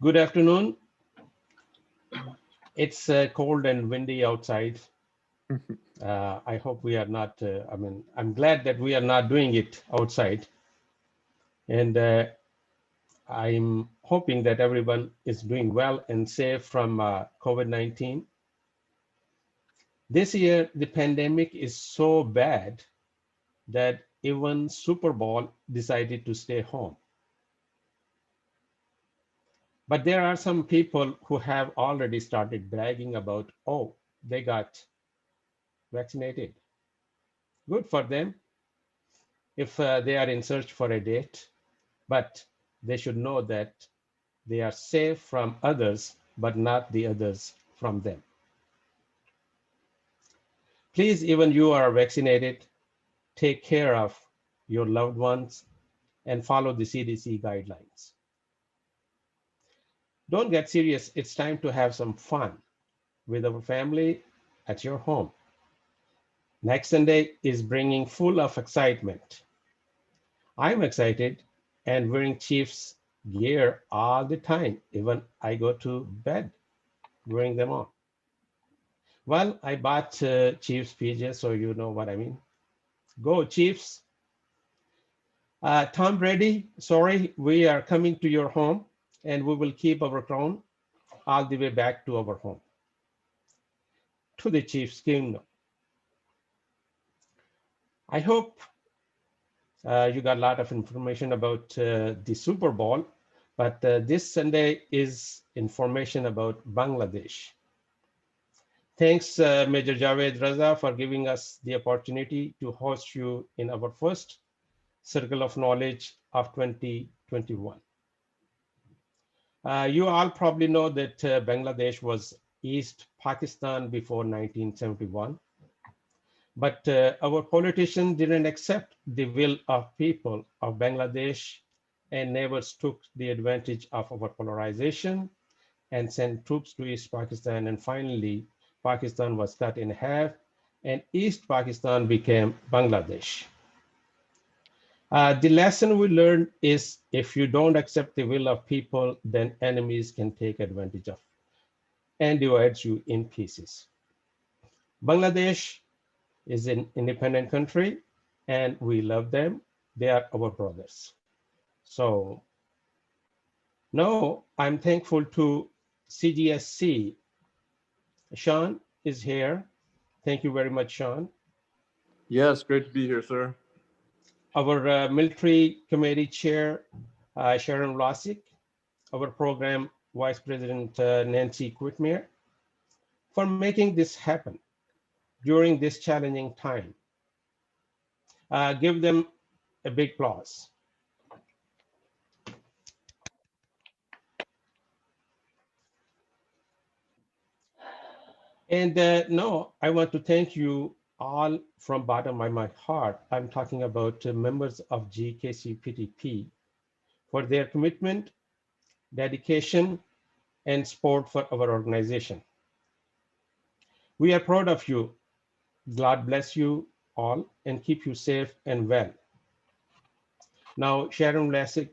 Good afternoon. It's cold and windy outside. I hope we are not, I'm glad that we are not doing it outside. And I'm hoping that everyone is doing well and safe from COVID-19. This year, the pandemic is so bad that even Super Bowl decided to stay home. But there are some people who have already started bragging about, oh, they got vaccinated. Good for them if they are in search for a date, but they should know that they are safe from others, but not the others from them. Please, even you are vaccinated, take care of your loved ones and follow the CDC guidelines. Don't get serious. It's time to have some fun with our family at your home. Next Sunday is bringing full of excitement. I'm excited and wearing Chiefs gear all the time. Even I go to bed wearing them on. Well, I bought Chiefs PJs, so you know what I mean. Go Chiefs. Tom Brady, sorry, we are coming to your home and we will keep our crown all the way back to our home, to the Chiefs kingdom. I hope you got a lot of information about the Super Bowl, but this Sunday is information about Bangladesh. Thanks, Major Javed Raza, for giving us the opportunity to host you in our first Circle of Knowledge of 2021. You all probably know that Bangladesh was East Pakistan before 1971. But our politicians didn't accept the will of people of Bangladesh and never took the advantage of our polarization and sent troops to East Pakistan. And finally, Pakistan was cut in half and East Pakistan became Bangladesh. The lesson we learned is if you don't accept the will of people, then enemies can take advantage of and divide you in pieces. Bangladesh is an independent country and we love them. They are our brothers. So now I'm thankful to CGSC. Sean is here. Thank you very much, Sean. Yes, great to be here, sir. Our military committee chair, Sharon Vlasic, our program vice president, Nancy Quitmere, for making this happen during this challenging time. Give them a big applause. And no, I want to thank you all from bottom of my heart. I'm talking about members of GKCPTP for their commitment, dedication, and support for our organization. We are proud of you. God bless you all and keep you safe and well. Now, Sharon Vlasic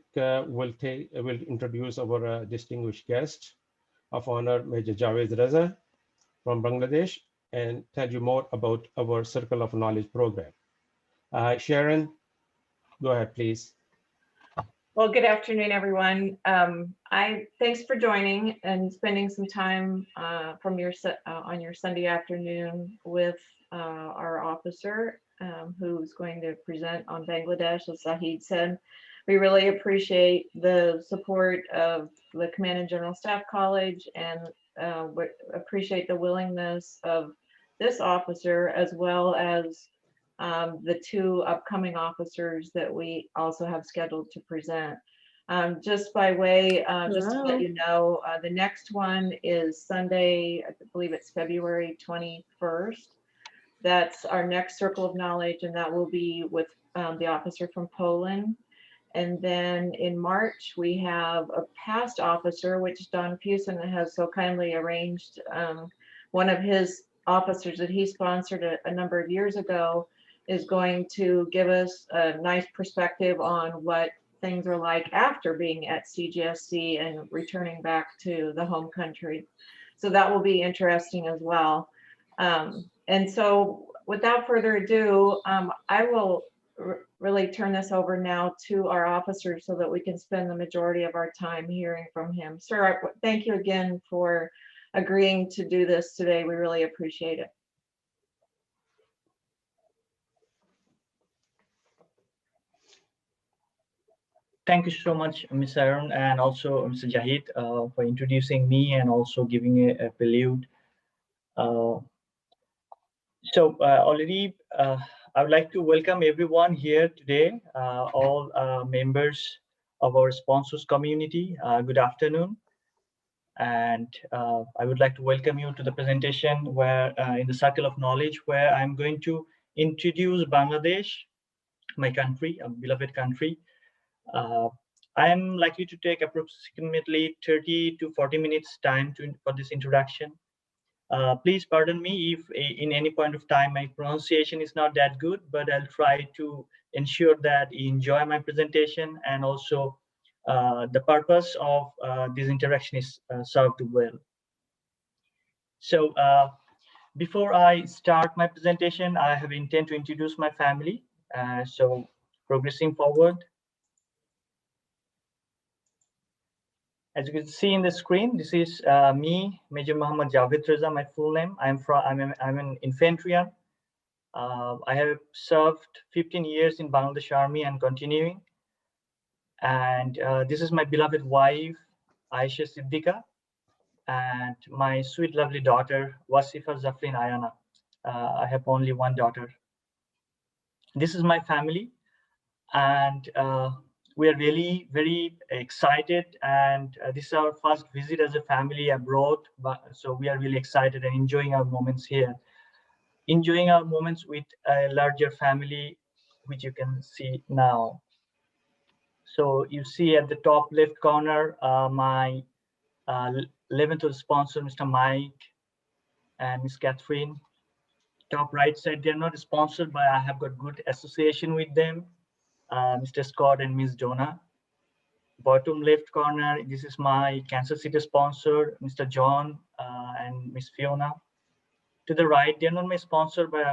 will introduce our distinguished guest of honor, Major Javed Raza from Bangladesh, and tell you more about our Circle of Knowledge program. Sharon, go ahead, please. Well, good afternoon, everyone. Thanks for joining and spending some time on your Sunday afternoon with our officer who's going to present on Bangladesh, as Zahid said. We really appreciate the support of the Command and General Staff College and we appreciate the willingness of this officer as well as the two upcoming officers that we also have scheduled to present. Just by way, just to let you know, the next one is Sunday, I believe it's February 21st. That's our next Circle of Knowledge, and that will be with the officer from Poland. And then in March, we have a past officer, which Don Fusen has so kindly arranged. One of his officers that he sponsored a number of years ago is going to give us a nice perspective on what things are like after being at CGSC and returning back to the home country. So that will be interesting as well. And so without further ado, I will really turn this over now to our officer so that we can spend the majority of our time hearing from him. Sir, thank you again for agreeing to do this today. We really appreciate it. Thank you so much, Ms. Aaron, and also Mr. Jahid, for introducing me and also giving a prelude. Already, I would like to welcome everyone here today, all members of our sponsors community. Good afternoon. And I would like to welcome you to the presentation where in the Circle of Knowledge, where I'm going to introduce Bangladesh, my country, a beloved country. I'm likely to take approximately 30 to 40 minutes time for this introduction. Please pardon me if in any point of time my pronunciation is not that good, but I'll try to ensure that you enjoy my presentation, and also the purpose of this interaction is served well. So before I start my presentation, I have intent to introduce my family. So progressing forward. As you can see in the screen, this is me, Major Muhammad Javed Reza, my full name. I'm an infantryman. I have served 15 years in Bangladesh Army and continuing. And this is my beloved wife, Aisha Siddiqa, and my sweet, lovely daughter, Wasifa Zafrin Ayana. I have only one daughter. This is my family, and we are really very excited, and this is our first visit as a family abroad, so we are really excited and enjoying our moments here, enjoying our moments with a larger family, which you can see now. So you see at the top left corner, my 11th sponsor, Mr. Mike and Miss Catherine. Top right side, they're not sponsored, but I have got good association with them, Mr. Scott and Miss Donna. Bottom left corner, this is my Kansas City sponsor, Mr. John and Miss Fiona. To the right, they're not my sponsor, but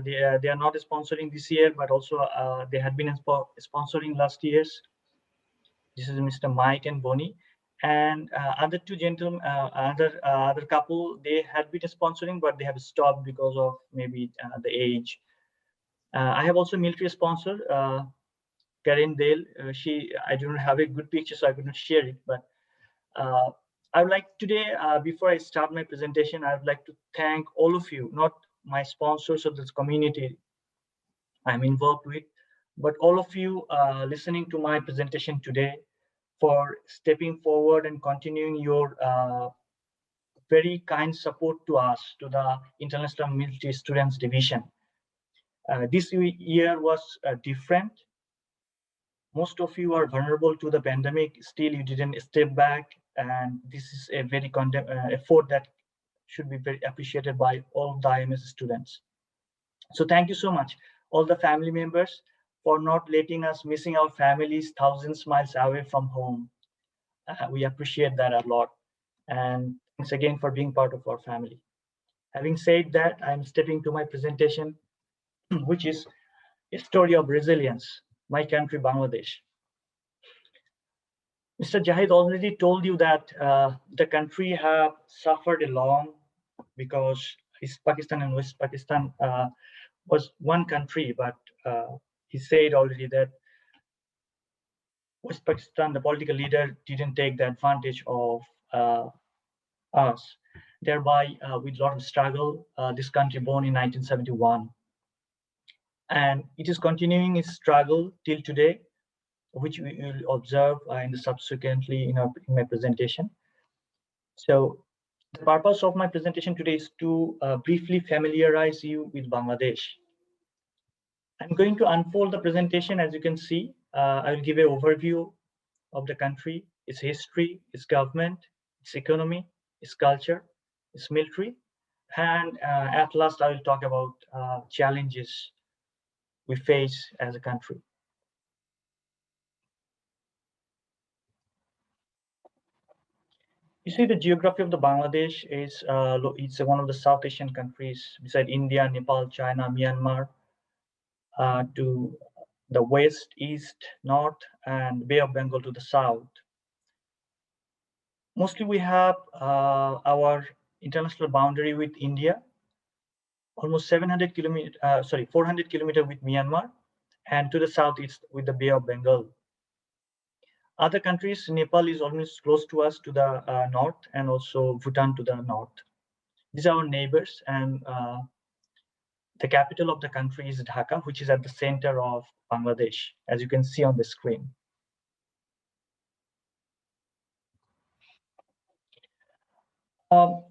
they are not sponsoring this year, but also they had been sponsoring last years. This is Mr. Mike and Bonnie. And other two gentlemen, other couple, they had been sponsoring, but they have stopped because of maybe the age. I have also a military sponsor, Karen Dale. I don't have a good picture, so I could not share it. But I would like today, before I start my presentation, I would like to thank all of you, not my sponsors of this community I'm involved with, but all of you listening to my presentation today, for stepping forward and continuing your very kind support to us, to the International Military Students Division. This year was different. Most of you are vulnerable to the pandemic. Still, you didn't step back, and this is a very effort that should be very appreciated by all the IMS students. So thank you so much, all the family members, for not letting us missing our families thousands of miles away from home. We appreciate that a lot. And thanks again for being part of our family. Having said that, I'm stepping to my presentation, which is a story of resilience, my country, Bangladesh. Mr. Jahid already told you that the country have suffered a long, because East Pakistan and West Pakistan was one country, but he said already that West Pakistan, the political leader, didn't take the advantage of us. Thereby, with a lot of struggle, this country born in 1971. And it is continuing its struggle till today, which we will observe in the subsequently in my presentation. So the purpose of my presentation today is to briefly familiarize you with Bangladesh. I'm going to unfold the presentation. As you can see, I will give an overview of the country, its history, its government, its economy, its culture, its military, and at last I will talk about challenges we face as a country. You see, the geography of the Bangladesh is it's one of the South Asian countries beside India, Nepal, China, Myanmar, to the west, east, north, and Bay of Bengal to the south. Mostly we have our international boundary with India, almost 700 kilometer, 400 kilometer with Myanmar, and to the south it's with the Bay of Bengal. Other countries, Nepal is almost close to us to the north, and also Bhutan to the north. These are our neighbors, and the capital of the country is Dhaka, which is at the center of Bangladesh, as you can see on the screen.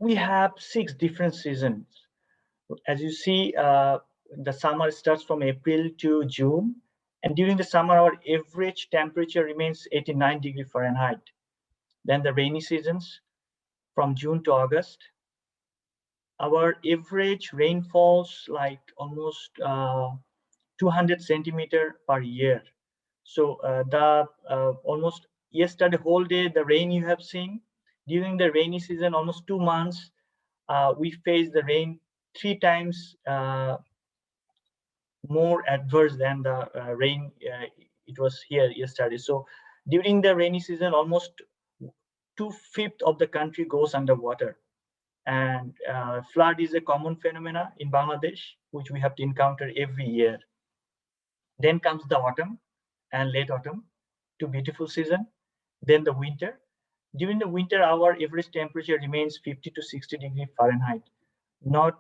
We have 6 different seasons. As you see, the summer starts from April to June, and during the summer, our average temperature remains 89 degrees Fahrenheit. Then the rainy seasons from June to August. Our average rainfalls like almost 200 centimeter per year. So almost yesterday whole day, the rain you have seen. During the rainy season, almost 2 months, we faced the rain 3 times more adverse than the rain it was here yesterday. So during the rainy season, almost 2/5 of the country goes underwater. And flood is a common phenomena in Bangladesh, which we have to encounter every year. Then comes the autumn and late autumn, 2 beautiful season. Then the winter. During the winter, our average temperature remains 50 to 60 degrees Fahrenheit, not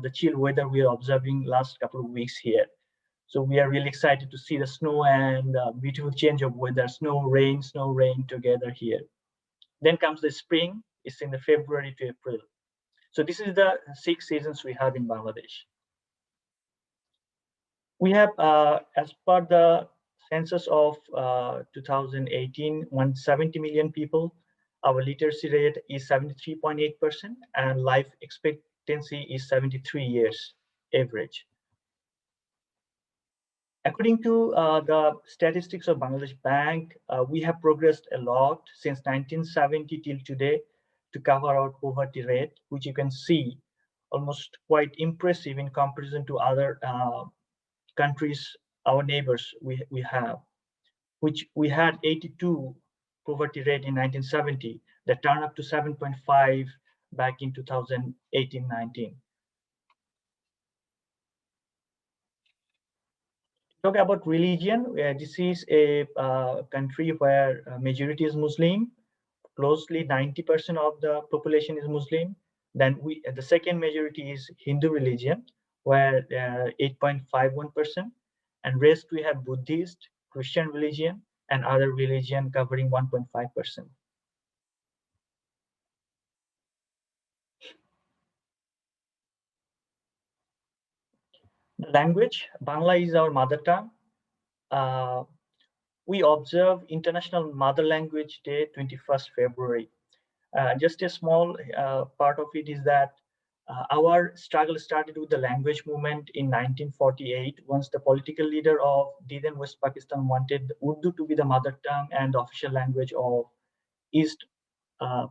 the chill weather we are observing last couple of weeks here. So we are really excited to see the snow and beautiful change of weather, snow, rain together here. Then comes the spring. It's in the February to April. So this is the 6 seasons we have in Bangladesh. We have, as per the census of 2018, 170 million people. Our literacy rate is 73.8%, and life expectancy is 73 years average. According to the statistics of Bangladesh Bank, we have progressed a lot since 1970 till today to cover our poverty rate, which you can see almost quite impressive in comparison to other countries, our neighbors we have, which we had 82 poverty rate in 1970, that turned up to 7.5 back in 2018-19. Talk about religion. This is a country where majority is Muslim. Closely 90% of the population is Muslim. Then the second majority is Hindu religion, where 8.51%, and rest we have Buddhist, Christian religion, and other religion covering 1.5%. The language, Bangla is our mother tongue. We observe International Mother Language Day, 21st February. Just a small part of it is that our struggle started with the language movement in 1948, once the political leader of then West Pakistan wanted Urdu to be the mother tongue and the official language of East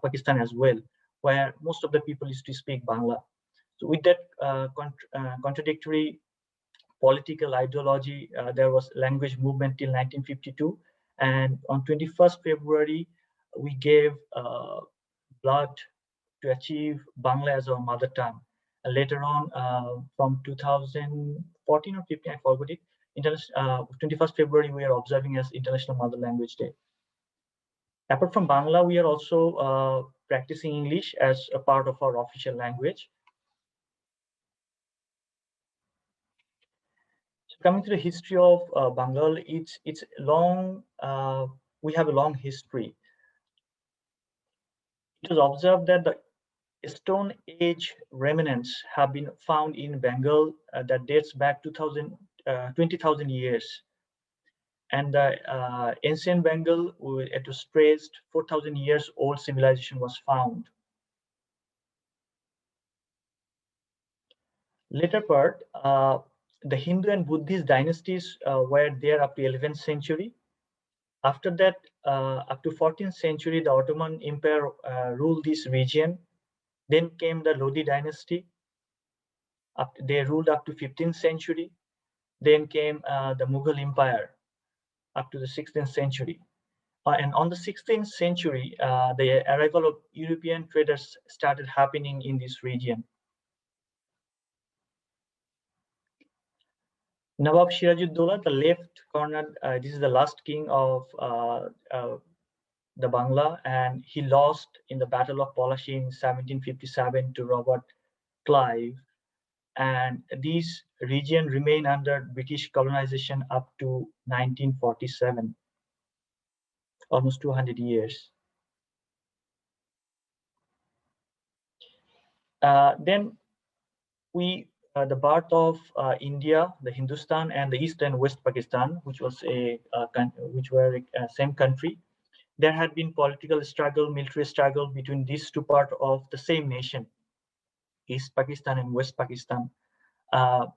Pakistan as well, where most of the people used to speak Bangla. So with that contradictory political ideology, there was language movement till 1952. And on 21st February, we gave blood to achieve Bangla as our mother tongue. And later on, from 2014 or 15, I forgot it, 21st February, we are observing as International Mother Language Day. Apart from Bangla, we are also practicing English as a part of our official language. So coming to the history of Bengal, it's long, we have a long history. It was observed that the Stone Age remnants have been found in Bengal that dates back 20,000 years. And the ancient Bengal, it was traced 4,000 years old civilization was found. Later part, the Hindu and Buddhist dynasties were there up to 11th century. After that, up to 14th century, the Ottoman Empire ruled this region. Then came the Lodi dynasty. They ruled up to 15th century. Then came the Mughal Empire up to the 16th century. And on the 16th century, the arrival of European traders started happening in this region. Nawab Sirajuddaulah, the left corner, this is the last king of the Bangla, and he lost in the Battle of Palashi in 1757 to Robert Clive. And this region remained under British colonization up to 1947, almost 200 years. Then the birth of India, the Hindustan, and the East and West Pakistan, which was which were same country. There had been political struggle, military struggle between these two parts of the same nation, East Pakistan and West Pakistan.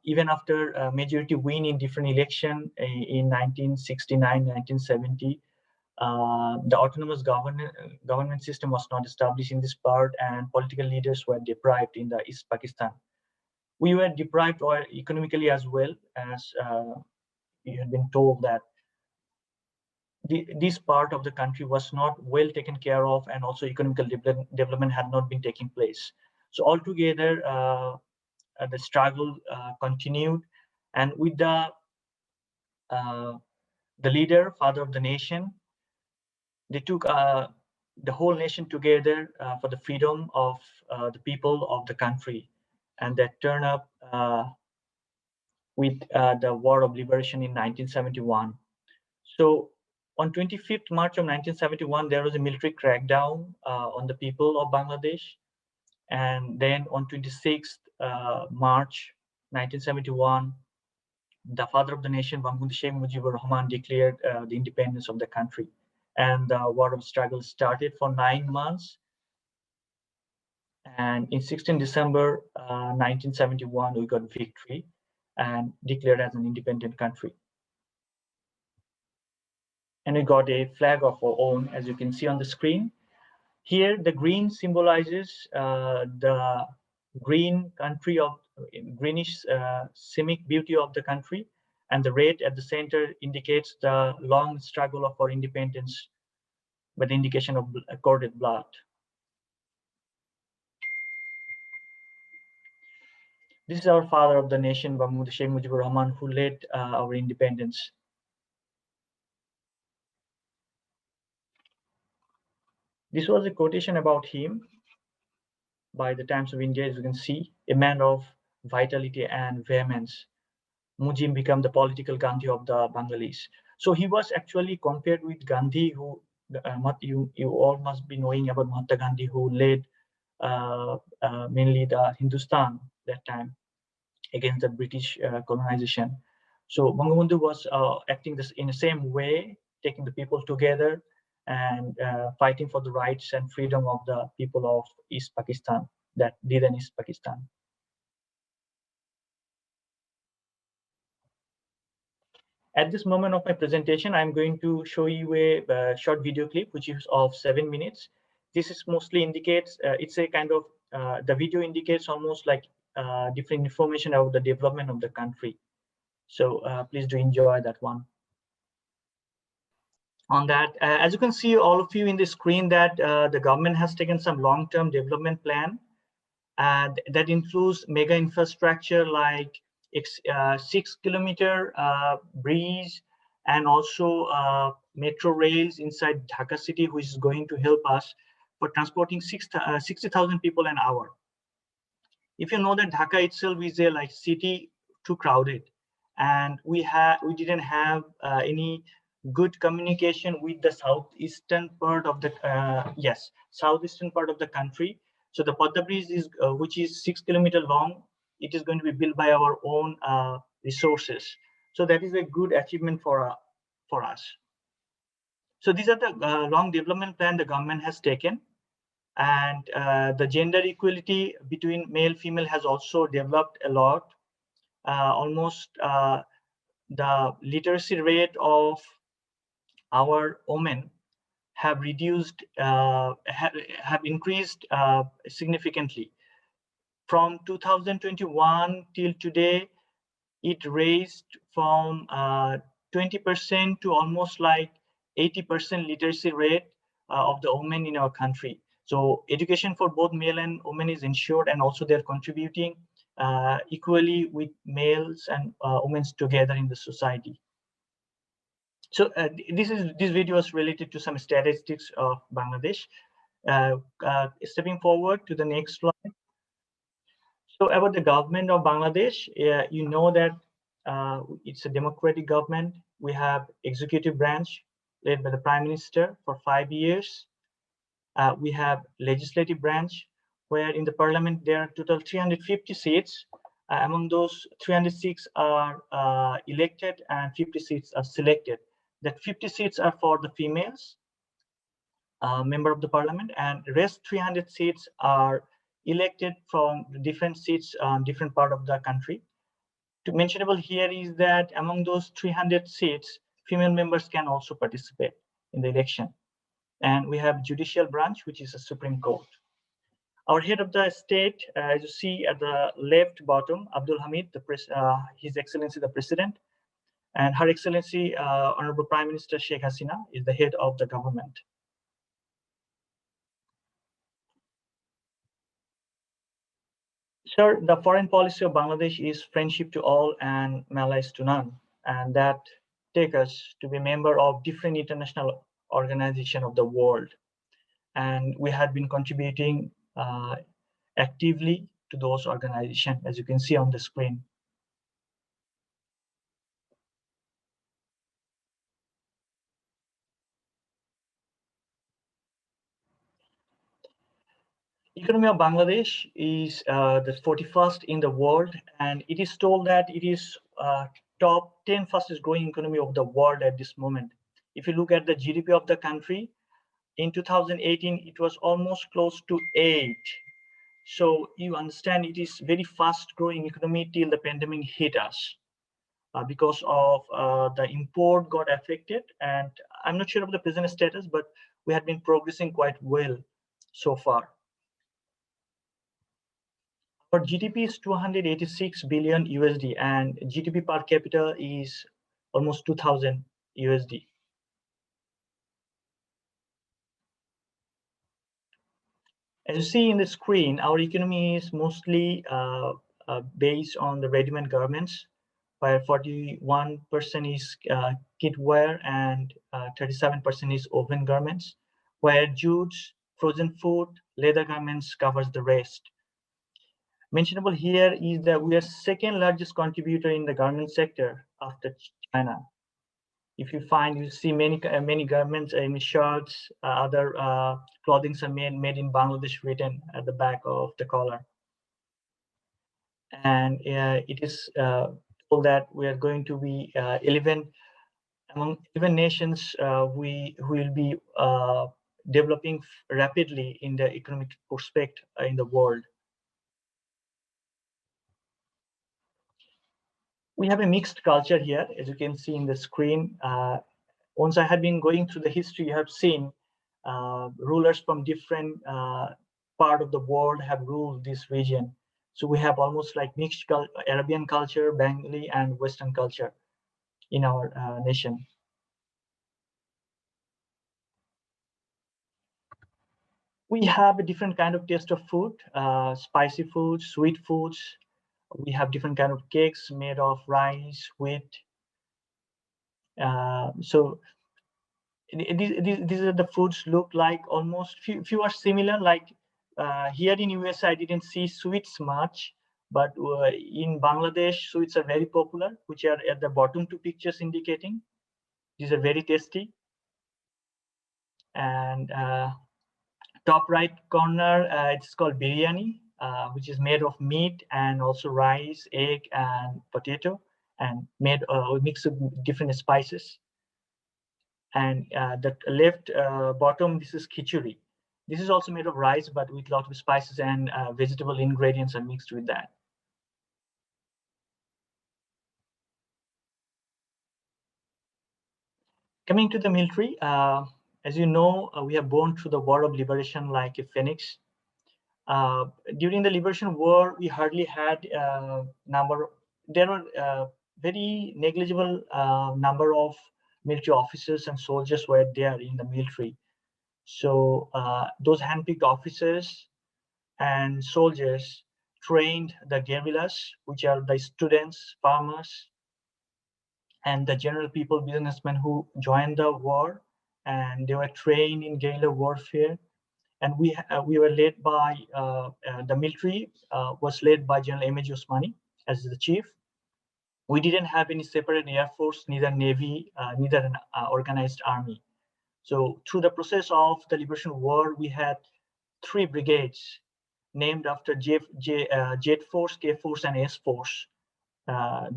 Even after a majority win in different election in 1969, 1970, the autonomous government system was not established in this part, and political leaders were deprived in the East Pakistan. We were deprived or economically as well, as we had been told that this part of the country was not well taken care of, and also economical development had not been taking place. So altogether, the struggle continued, and with the leader, father of the nation, they took the whole nation together for the freedom of the people of the country, and that turned up with the War of Liberation in 1971. So on 25th March of 1971, there was a military crackdown on the people of Bangladesh. And then on 26th March 1971, the father of the nation, Bangabandhu Sheikh Mujibur Rahman, declared the independence of the country. And the war of struggle started for 9 months. And in 16 December 1971, we got victory and declared as an independent country. And we got a flag of our own, as you can see on the screen. Here, the green symbolizes the green country of greenish scenic beauty of the country, and the red at the center indicates the long struggle of our independence by the indication of corded blood. This is our father of the nation, Bangabandhu Sheikh Mujibur Rahman, who led our independence. This was a quotation about him by the Times of India, as you can see, a man of vitality and vehemence. Mujib became the political Gandhi of the Bengalis. So he was actually compared with Gandhi, who you all must be knowing about Mahatma Gandhi, who led mainly the Hindustan that time against the British colonization. So Bangabandhu was acting this in the same way, taking the people together and fighting for the rights and freedom of the people of East Pakistan, that then East Pakistan. At this moment of my presentation, I'm going to show you a short video clip, which is of 7 minutes. This is mostly indicates, it's a kind of, the video indicates almost like different information about the development of the country. So please do enjoy that one. On that, as you can see, all of you in the screen, that the government has taken some long-term development plan that includes mega infrastructure like 6-kilometer bridge, and also metro rails inside Dhaka city, which is going to help us for transporting 60,000 people an hour. If you know that Dhaka itself is a like city too crowded, and we didn't have any good communication with the southeastern part of the southeastern part of the country. So the Padma Bridge is which is 6 kilometers long. It is going to be built by our own resources. So that is a good achievement for us. So these are the long development plan the government has taken, and the gender equality between male female has also developed a lot. Almost the literacy rate of our women have reduced, have increased significantly. From 2021 till today, it raised from 20% to almost like 80% literacy rate of the women in our country. So education for both male and women is ensured, and also they're contributing equally with males and women together in the society. So this video is related to some statistics of Bangladesh. Stepping forward to the next slide. So about the government of Bangladesh, you know that it's a democratic government. We have executive branch led by the Prime Minister for 5 years. We have legislative branch, where in the parliament there are total 350 seats. Among those, 306 are elected and 50 seats are selected. That 50 seats are for the females member of the parliament, and the rest 300 seats are elected from different seats on different part of the country. To mentionable here is that among those 300 seats, female members can also participate in the election. And we have judicial branch, which is a Supreme Court. Our head of the state, as you see at the left bottom, Abdul Hamid, His Excellency the President, and Her Excellency Honorable Prime Minister Sheikh Hasina is the head of the government. Sir, the foreign policy of Bangladesh is friendship to all and malice to none, and that takes us to be member of different international organizations of the world. And we have been contributing actively to those organizations, as you can see on the screen. Economy of Bangladesh is the 41st in the world, and it is told that it is top 10 fastest growing economy of the world at this moment. If you look at the GDP of the country, in 2018, it was almost close to 8. So you understand it is very fast growing economy till the pandemic hit us. Because of the import got affected, and I'm not sure of the present status, but we have been progressing quite well so far. Our GDP is 286 billion USD, and GDP per capita is almost 2000 USD. As you see in the screen, our economy is mostly based on the ready-made garments, where 41% is kitwear and 37% is woven garments, where jutes, frozen food, leather garments covers the rest. Mentionable here is that we are second largest contributor in the garment sector after China. If you find, you see many garments, shirts, other clothing are made in Bangladesh, written at the back of the collar. And it is told that we are going to be 11 among 11 nations we will be developing rapidly in the economic perspective in the world. We have a mixed culture here, as you can see in the screen. Once I had been going through the history, you have seen rulers from different part of the world have ruled this region. So we have almost like mixed Arabian culture, Bengali, and Western culture in our nation. We have a different kind of taste of food, spicy food, sweet foods. We have different kind of cakes made of rice, wheat. So these are the foods look like almost few are similar. Like here in US, I didn't see sweets much, but in Bangladesh, sweets are very popular, which are at the bottom two pictures indicating. These are very tasty. And top right corner, it's called Biryani, which is made of meat and also rice, egg, and potato, and made mix of different spices. And the left bottom, this is khichuri. This is also made of rice, but with a lot of spices and vegetable ingredients are mixed with that. Coming to the military, as you know, we have borne through the war of liberation like a phoenix. During the liberation war, we hardly had there were very negligible number of military officers and soldiers were there in the military. So those handpicked officers and soldiers trained the guerrillas, which are the students, farmers, and the general people, businessmen who joined the war, and they were trained in guerrilla warfare. And we were led by the military was led by General M.A.G. Osmani as the chief. We didn't have any separate air force, neither navy, neither an organized army. So through the process of the liberation war, we had 3 brigades named after Jet Force, K Force, and S Force.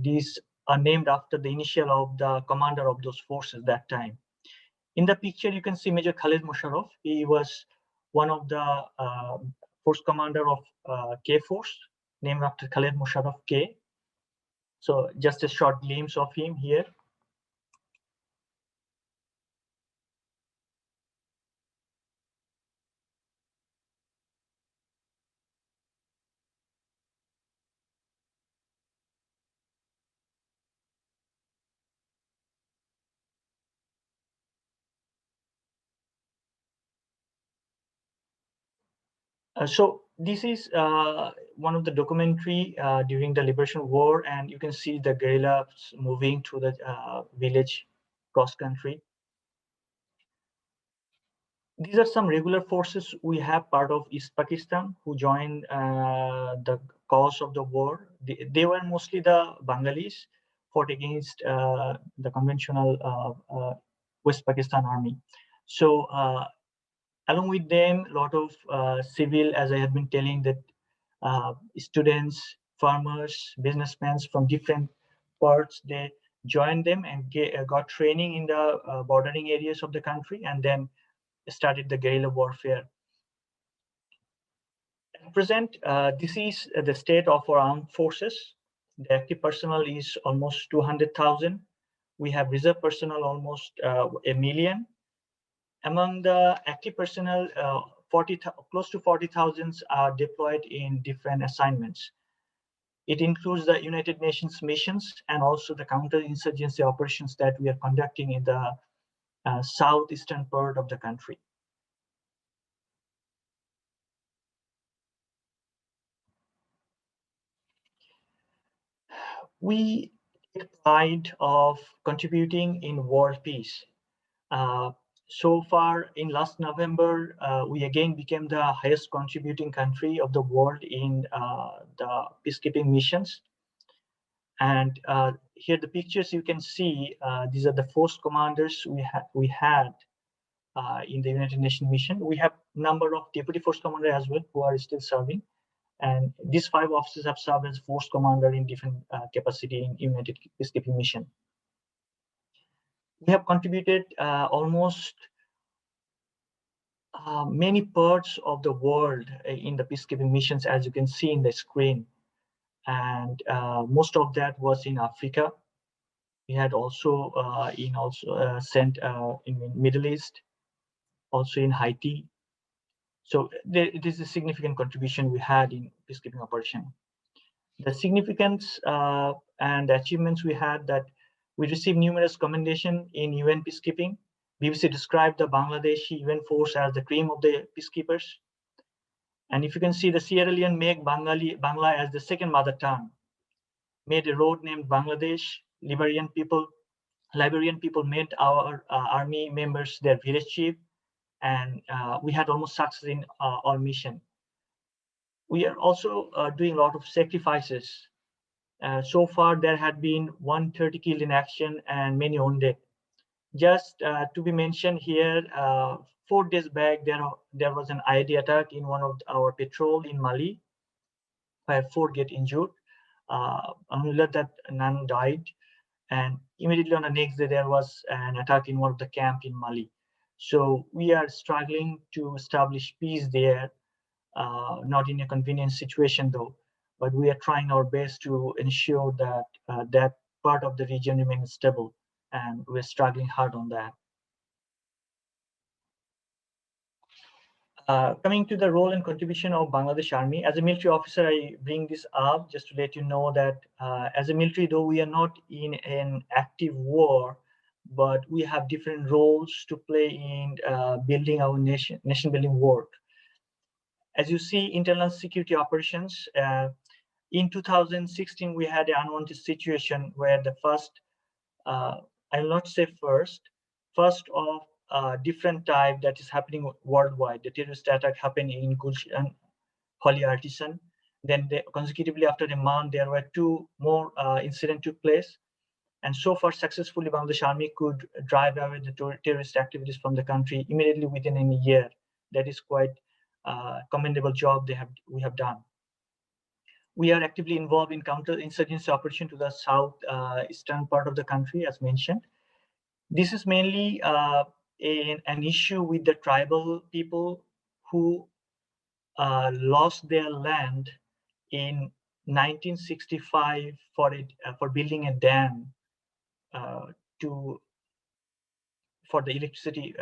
These are named after the initial of the commander of those forces that time. In the picture, you can see Major Khalid Musharraf. He was one of the force commander of K Force, named after Khalid Musharraf K. So just a short glimpse of him here. So this is one of the documentary during the liberation war, and you can see the guerrillas moving through the village cross country. These are some regular forces we have part of East Pakistan who joined the cause of the war. They were mostly the Bengalis, fought against the conventional West Pakistan army. So along with them, a lot of civil, as I have been telling, that students, farmers, businessmen from different parts, they joined them and got training in the bordering areas of the country, and then started the guerrilla warfare. At present, this is the state of our armed forces. The active personnel is almost 200,000. We have reserve personnel almost 1 million. Among the active personnel, close to 40,000 are deployed in different assignments. It includes the United Nations missions and also the counterinsurgency operations that we are conducting in the southeastern part of the country. We take pride of contributing in world peace. So far, in last November, we again became the highest contributing country of the world in the peacekeeping missions. And here the pictures you can see, these are the force commanders we had in the United Nations mission. We have number of deputy force commander as well who are still serving. And these 5 officers have served as force commander in different capacity in United Peacekeeping Mission. We have contributed almost many parts of the world in the peacekeeping missions, as you can see in the screen. And most of that was in Africa. We had also sent in Middle East, also in Haiti. So it is a significant contribution we had in peacekeeping operation. The significance and achievements we had that we received numerous commendations in UN peacekeeping. BBC described the Bangladeshi UN force as the cream of the peacekeepers. And if you can see, the Sierra Leone make Bangla as the second mother tongue, made a road named Bangladesh. Liberian people made our army members their village chief, and we had almost success in our mission. We are also doing a lot of sacrifices. So far, there had been 130 killed in action and many wounded. Just to be mentioned here, 4 days back, there was an IED attack in one of our patrol in Mali, where 4 get injured. Alhamdulillah that none died. And immediately on the next day, there was an attack in one of the camp in Mali. So we are struggling to establish peace there, not in a convenient situation though, but we are trying our best to ensure that that part of the region remains stable. and we're struggling hard on that. Coming to the role and contribution of Bangladesh Army, as a military officer, I bring this up just to let you know that as a military, though we are not in an active war, but we have different roles to play in building our nation building work. As you see, internal security operations, in 2016, we had an unwanted situation where the first, I will not say first of different type that is happening worldwide. The terrorist attack happened in Gulshan, Holy Artisan. Then consecutively after a month, there were 2 more incidents took place. And so far, successfully, Bangladesh Army could drive away the terrorist activities from the country immediately within a year. That is quite commendable job we have done. We are actively involved in counter-insurgency operation to the south eastern part of the country, as mentioned. This is mainly an issue with the tribal people who lost their land in 1965 for building a dam for the electricity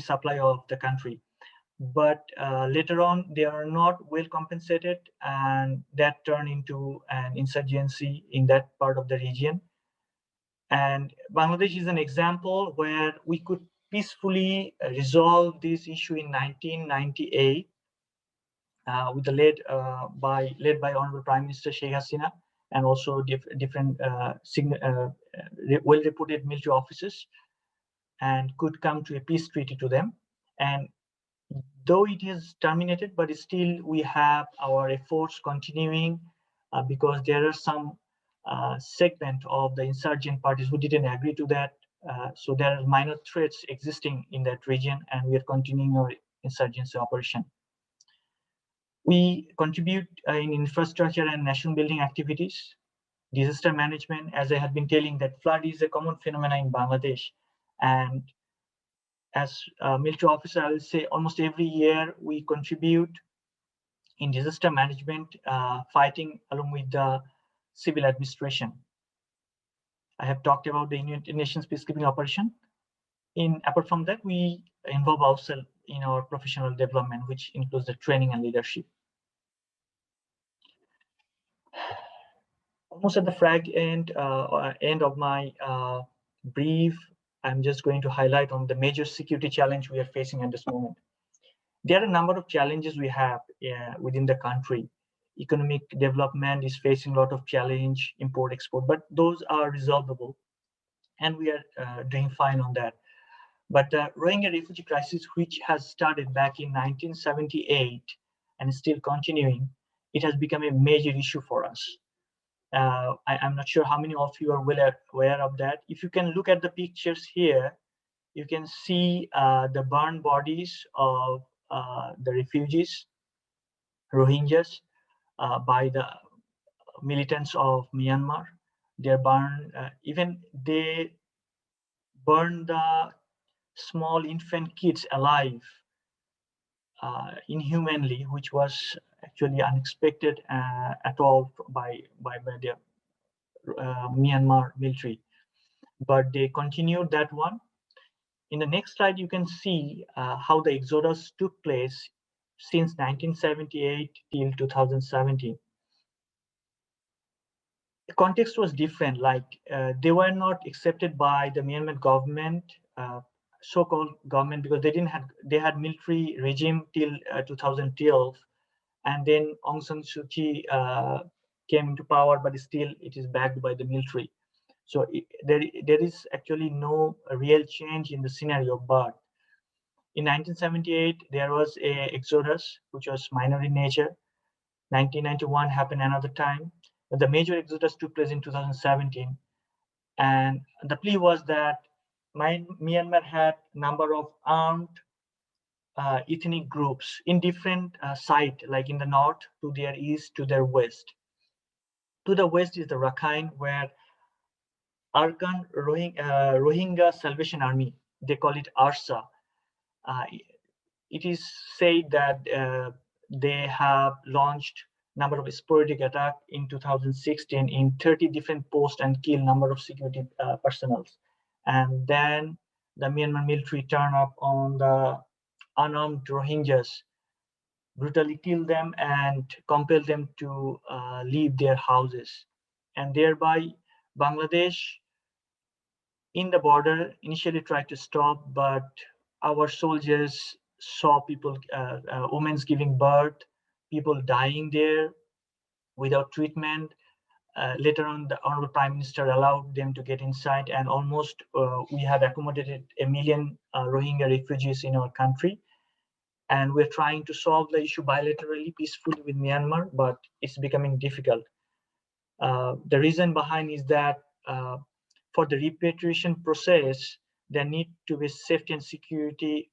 supply of the country. But later on, they are not well compensated, and that turned into an insurgency in that part of the region. And Bangladesh is an example where we could peacefully resolve this issue in 1998 with the led by Honorable Prime Minister Sheikh Hasina, and also different well-reputed military officers, and could come to a peace treaty to them. And though it is terminated, but still we have our efforts continuing because there are some segment of the insurgent parties who didn't agree to that. So there are minor threats existing in that region, and we are continuing our insurgency operation. We contribute in infrastructure and nation building activities, disaster management. As I have been telling, that flood is a common phenomenon in Bangladesh, and as a military officer, I will say almost every year we contribute in disaster management, fighting along with the civil administration. I have talked about the United Nations peacekeeping operation. Apart from that, we involve ourselves in our professional development, which includes the training and leadership. Almost at the end of my brief, I'm just going to highlight on the major security challenge we are facing at this moment. There are a number of challenges we have within the country. Economic development is facing a lot of challenge, import, export, but those are resolvable, and we are doing fine on that. But the Rohingya refugee crisis, which has started back in 1978 and is still continuing, it has become a major issue for us. I'm not sure how many of you are well aware of that. If you can look at the pictures here, you can see the burned bodies of the refugees, Rohingyas, by the militants of Myanmar. They're burned, even they burned the small infant kids alive inhumanly, which was actually unexpected at all by the Myanmar military. But they continued that one. In the next slide, you can see how the exodus took place since 1978 till 2017. The context was different, like they were not accepted by the Myanmar government, so-called government, because they had military regime till 2012, and then Aung San Suu Kyi came into power, but still it is backed by the military. So there is actually no real change in the scenario. But in 1978, there was a exodus, which was minor in nature. 1991 happened another time. But the major exodus took place in 2017. And the plea was that Myanmar had a number of armed ethnic groups in different sites, like in the north, to their east, to their west. To the west is the Rakhine, where Arkan Rohingya Salvation Army, they call it ARSA. It is said that they have launched number of sporadic attack in 2016 in 30 different posts and kill number of security personnel. And then the Myanmar military turn up on the unarmed Rohingyas, brutally kill them and compel them to leave their houses. And thereby Bangladesh in the border initially tried to stop, but our soldiers saw people, women giving birth, people dying there without treatment. Later on, the Honorable Prime Minister allowed them to get inside, and almost we have accommodated 1 million Rohingya refugees in our country. And we're trying to solve the issue bilaterally, peacefully with Myanmar, but it's becoming difficult. The reason behind is that for the repatriation process, there need to be safety and security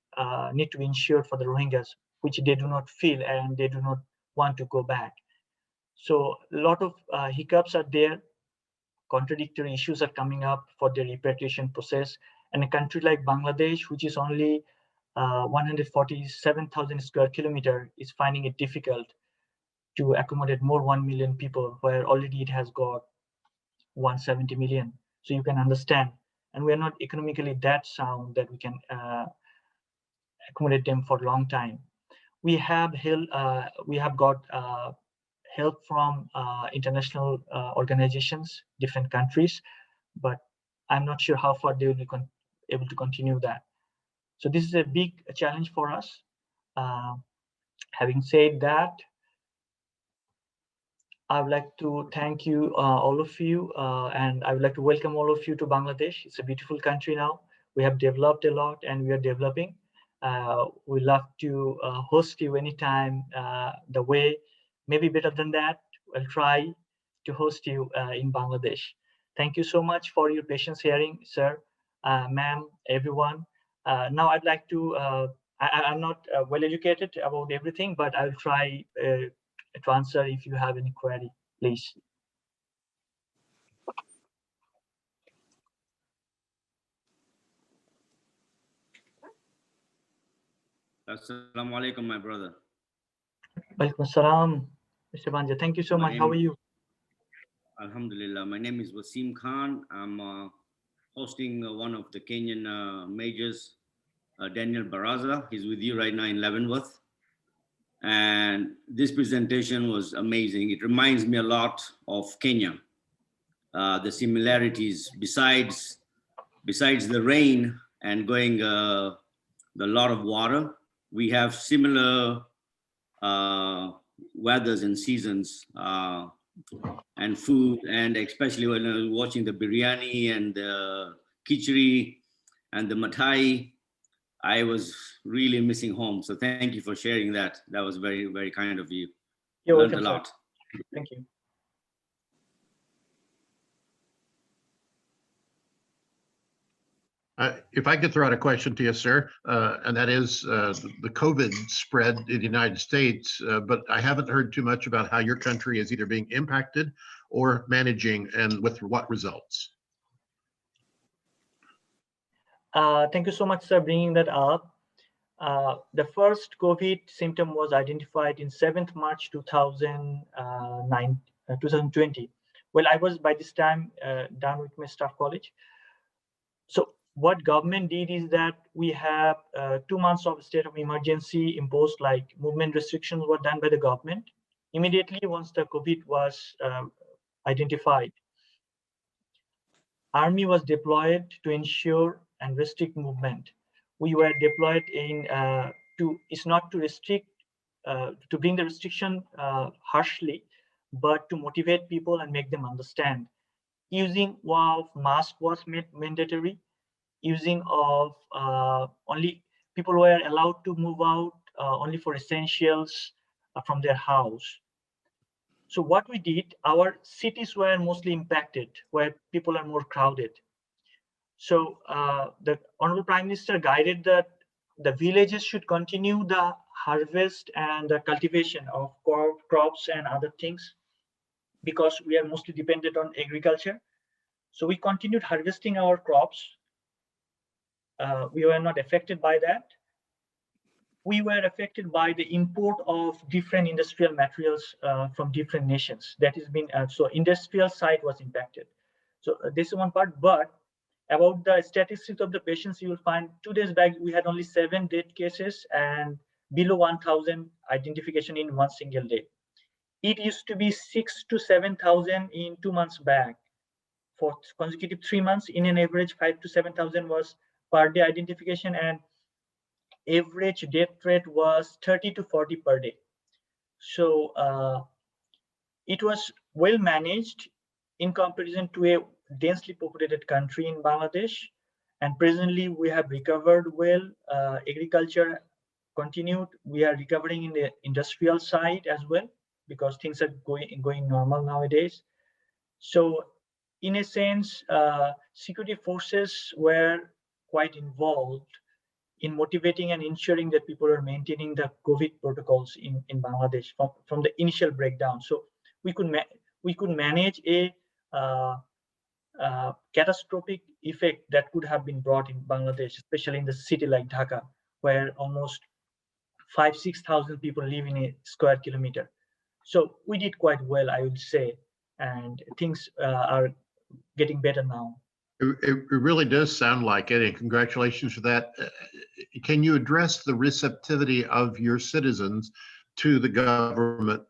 need to be ensured for the Rohingyas, which they do not feel and they do not want to go back. So a lot of hiccups are there, contradictory issues are coming up for the repatriation process. And a country like Bangladesh, which is only 147,000 square kilometers, is finding it difficult to accommodate more 1 million people, where already it has got 170 million. So you can understand, and we are not economically that sound that we can accommodate them for a long time. We have got help from international organizations, different countries, but I'm not sure how far they will be able to continue that. So this is a big challenge for us. Having said that, I would like to thank you, all of you, and I would like to welcome all of you to Bangladesh. It's a beautiful country now. We have developed a lot and we are developing. We love to host you anytime, the way, maybe better than that. I'll try to host you in Bangladesh. Thank you so much for your patience hearing, sir, ma'am, everyone. Now I'd like to, I'm not well educated about everything, but I'll try to answer if you have any query, please. Assalamu alaikum, my brother. Walaikum assalam, Mr. Banja. Thank you so much. How are you? Alhamdulillah. My name is Wasim Khan. I'm hosting one of the Kenyan majors, Daniel Baraza. He's with you right now in Leavenworth. And this presentation was amazing. It reminds me a lot of Kenya. The similarities, besides the rain and going the lot of water, we have similar weathers and seasons and food, and especially when I was watching the biryani and the khichdi and the matai, I was really missing home. So thank you for sharing that. That was very, very kind of you. You're Learned welcome, a lot. sir. Thank you. If I could throw out a question to you, sir, and that is the COVID spread in the United States, but I haven't heard too much about how your country is either being impacted or managing, and with what results. Thank you so much, sir, bringing that up. The first COVID symptom was identified in 7th March 2020. Well, I was by this time done with my staff college. So what government did is that we have 2 months of state of emergency imposed, like movement restrictions were done by the government. Immediately once the COVID was identified, Army was deployed to ensure and restrict movement. We were deployed in it's not to restrict, to bring the restriction harshly, but to motivate people and make them understand. Using of mask was made mandatory. Using of only people were allowed to move out only for essentials from their house. So what we did, our cities were mostly impacted, where people are more crowded. So the Honorable Prime Minister guided that the villages should continue the harvest and the cultivation of crops and other things, because we are mostly dependent on agriculture. So we continued harvesting our crops. We were not affected by that. we were affected by the import of different industrial materials from different nations. That has been, so industrial side was impacted. So this is one part, but about the statistics of the patients, you will find 2 days back, we had only 7 death cases and below 1,000 identification in one single day. It used to be 6,000 to 7,000 in 2 months back. For consecutive 3 months, in an average 5,000 to 7,000 was per day identification, and average death rate was 30 to 40 per day. So it was well managed in comparison to a densely populated country in Bangladesh. And presently we have recovered well. Agriculture continued. We are recovering in the industrial side as well, because things are going normal nowadays. So in a sense, security forces were quite involved in motivating and ensuring that people are maintaining the COVID protocols in Bangladesh from the initial breakdown. So we could manage a catastrophic effect that could have been brought in Bangladesh, especially in the city like Dhaka, where almost 5,000 to 6,000 people live in a square kilometer. So we did quite well, I would say, and things are getting better now. It really does sound like it, and congratulations for that. Can you address the receptivity of your citizens to the government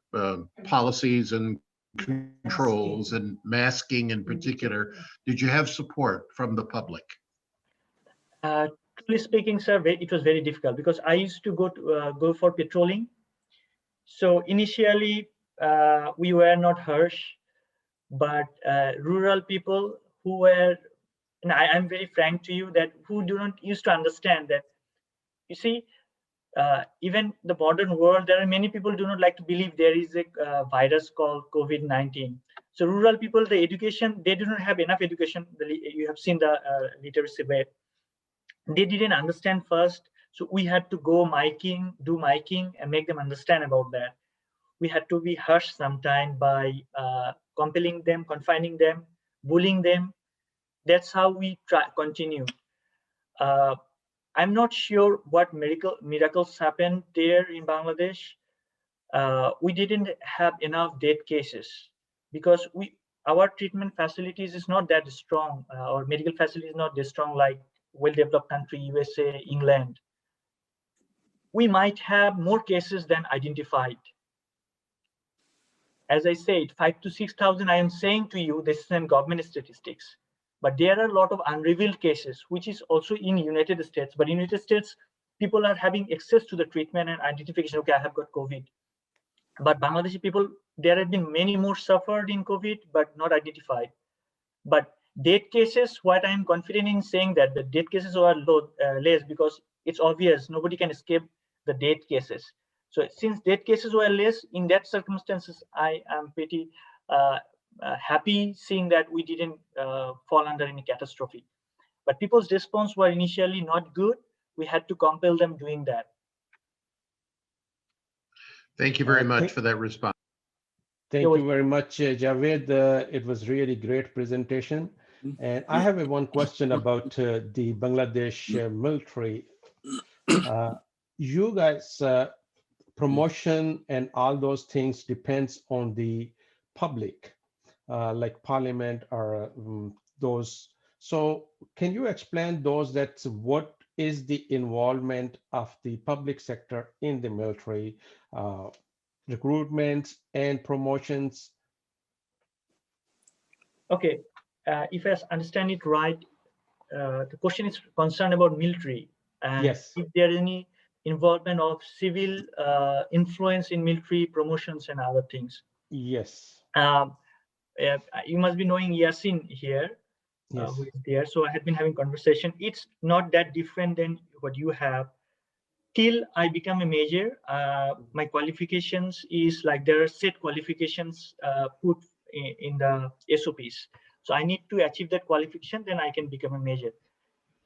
policies and controls and masking in particular? Did you have support from the public? Truly speaking, sir, it was very difficult because I used to go for patrolling. So initially, we were not harsh, but rural people who were, and I'm very frank to you, that who do not used to understand that, you see, even the modern world, there are many people who do not like to believe there is a virus called COVID-19. So rural people, the education, they do not have enough education. You have seen the literacy rate. They didn't understand first. So we had to go do miking and make them understand about that. We had to be harsh sometimes by compelling them, confining them, bullying them. That's how we continue. I'm not sure what miracles happened there in Bangladesh. We didn't have enough death cases because our treatment facilities is not that strong. Our medical facility is not that strong like well-developed country, USA, England. We might have more cases than identified. As I said, 5,000 to 6,000, I am saying to you, this is in government statistics. But there are a lot of unrevealed cases, which is also in United States. But in United States, people are having access to the treatment and identification. Okay, I have got COVID. But Bangladeshi people, there have been many more suffered in COVID, but not identified. But death cases, what I am confident in saying that the death cases are less because it's obvious nobody can escape the death cases. So since death cases were less, in that circumstances, I am pretty happy seeing that we didn't fall under any catastrophe. But people's response were initially not good. We had to compel them doing that. Thank you very much for that response. Thank you very much, Javed. It was really great presentation. And I have one question about the Bangladesh military. You guys, promotion and all those things depends on the public, like parliament or those. So can you explain those, that what is the involvement of the public sector in the military, recruitment and promotions? Okay, if I understand it right, the question is concerned about military, and yes, if there is any involvement of civil influence in military promotions and other things. Yes. You must be knowing Yasin here, Yes. who is there. So I had been having conversation. It's not that different than what you have. Till I become a major, my qualifications is like there are set qualifications put in the SOPs. So I need to achieve that qualification, then I can become a major.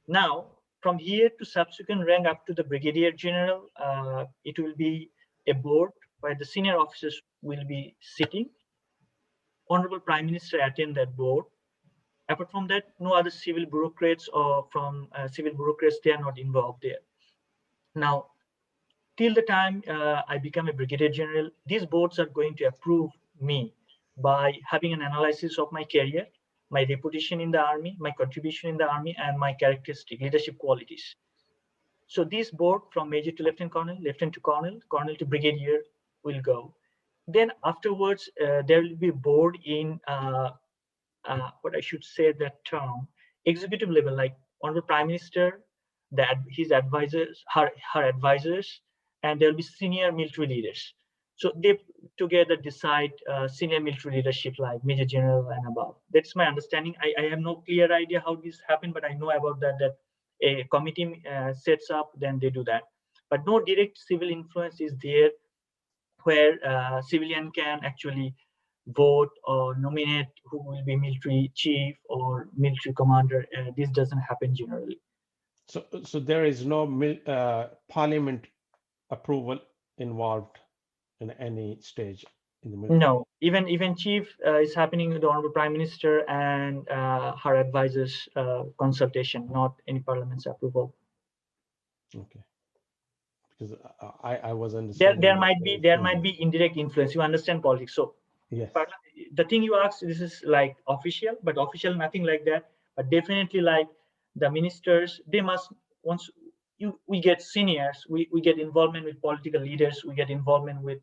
Now, from here to subsequent rank up to the brigadier general, it will be a board where the senior officers will be sitting. Honorable Prime Minister attend that board. Apart from that, no other civil bureaucrats or from civil bureaucrats, they are not involved there. Now, till the time I become a brigadier general, these boards are going to approve me by having an analysis of my career, my reputation in the army, my contribution in the army, and my characteristic leadership qualities. So this board from major to lieutenant to colonel, colonel to brigadier will go. Then afterwards, there will be a board in what I should say that term, executive level, like Honorable Prime Minister, his advisors, her advisors, and there will be senior military leaders. So they together decide senior military leadership like Major General and above. That's my understanding. I have no clear idea how this happened, but I know about that a committee sets up, then they do that. But no direct civil influence is there where civilian can actually vote or nominate who will be military chief or military commander. This doesn't happen generally. So there is no parliament approval involved in any stage in the military? No, even chief is happening with the Honorable Prime Minister and her advisors consultation, not any parliament's approval. Okay. Because I was understanding There might be indirect influence. You understand politics, so yes. The thing you asked, this is like official, but official nothing like that. But definitely like the ministers, they must, once we get seniors, we get involvement with political leaders, we get involvement with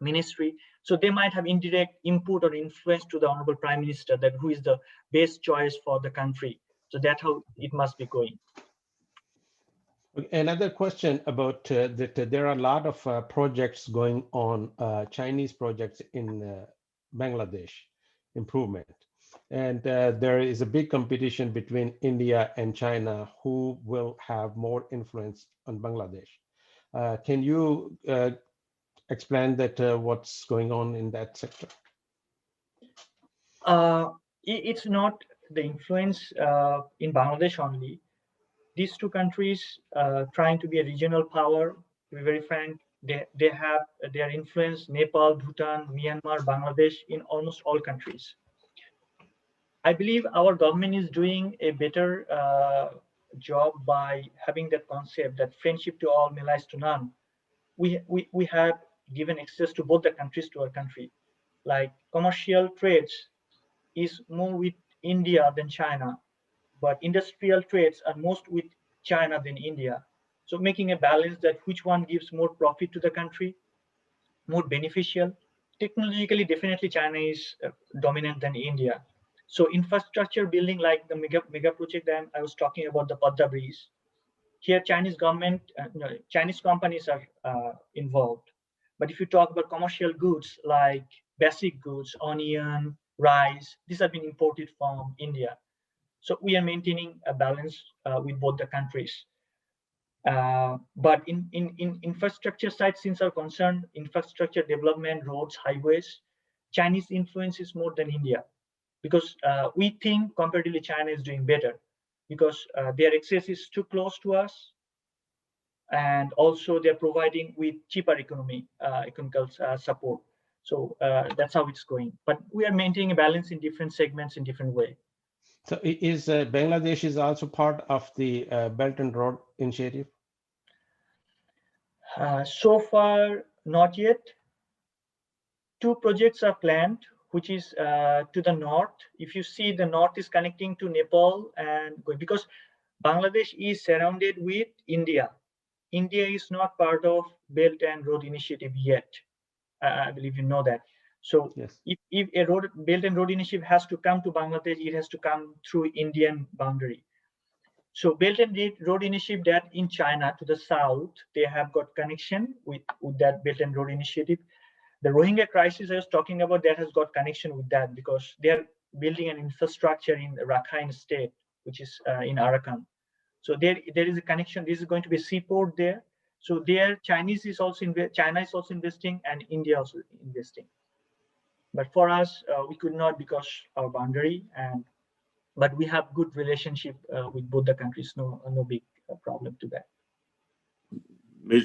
ministry. So they might have indirect input or influence to the Honorable Prime Minister that who is the best choice for the country. So that's how it must be going. Another question about that there are a lot of projects going on, Chinese projects in Bangladesh, improvement. And there is a big competition between India and China who will have more influence on Bangladesh. Can you explain that what's going on in that sector? It's not the influence in Bangladesh only. These two countries trying to be a regional power, to be very frank, they have their influence, Nepal, Bhutan, Myanmar, Bangladesh, in almost all countries. I believe our government is doing a better job by having that concept that friendship to all, allies to none. We have given access to both the countries to our country. Like commercial trades is more with India than China, but industrial trades are most with China than India. So making a balance that which one gives more profit to the country, more beneficial. Technologically, definitely China is dominant than India. So infrastructure building like the mega project that I was talking about, the Padda Bridge. Here, Chinese government, Chinese companies are involved. But if you talk about commercial goods like basic goods, onion, rice, these have been imported from India. So we are maintaining a balance with both the countries. But in infrastructure side, since our concern, infrastructure development, roads, highways, Chinese influence is more than India, because we think comparatively China is doing better because their access is too close to us, and also they're providing with cheaper economical support. So that's how it's going. But we are maintaining a balance in different segments in different way. So is Bangladesh is also part of the Belt and Road Initiative? So far, not yet. Two projects are planned, which is to the north. If you see, the north is connecting to Nepal and because Bangladesh is surrounded with India. India is not part of Belt and Road Initiative yet. I believe you know that. So yes. if a Belt and Road Initiative has to come to Bangladesh, it has to come through Indian boundary. So Belt and Road Initiative that in China to the south, they have got connection with that Belt and Road Initiative. The Rohingya crisis I was talking about, that has got connection with that because they're building an infrastructure in Rakhine state, which is in Arakan. So there is a connection. This is going to be a seaport there. So there, China is also investing, and India also investing. But for us, we could not because our boundary, but we have good relationship with both the countries. No big problem to that.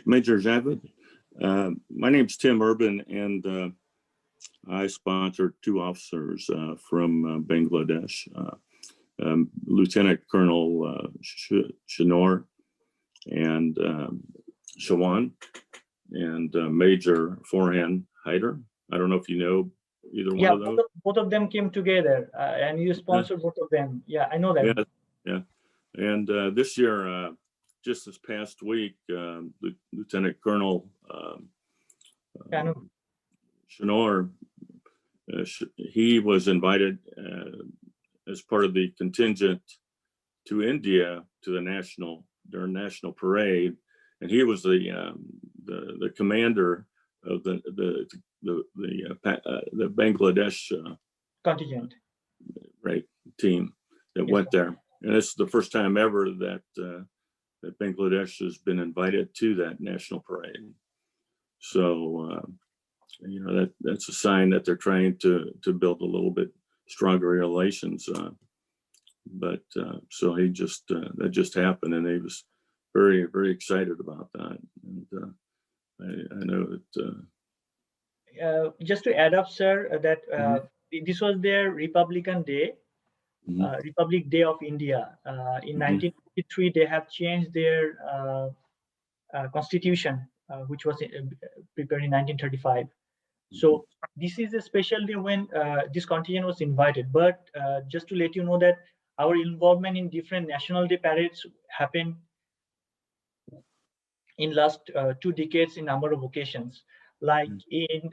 Major Javid, my name's Tim Urban, and I sponsored two officers from Bangladesh. Lieutenant Colonel Shanor and Shawan. and Major Forehand Hyder. I don't know if you know either one of those. Both of them came together, and you sponsored both of them. Yeah, I know them. Yeah. And this year, just this past week, Lieutenant Colonel Shanor, he was invited as part of the contingent to India to their national parade, and he was the commander of the Bangladesh contingent, right, team that went there. And this is the first time ever that that Bangladesh has been invited to that national parade. So you know, that's a sign that they're trying to build a little bit stronger relations. But so he just that just happened, and he was very, very excited about that. And I know that. Just to add up, sir, that this was their Republican Day, Republic Day of India. In 1953, they have changed their constitution, which was prepared in 1935. So this is a special day when this contingent was invited. But just to let you know that our involvement in different National Day parades happened in last 2 decades in number of occasions, like in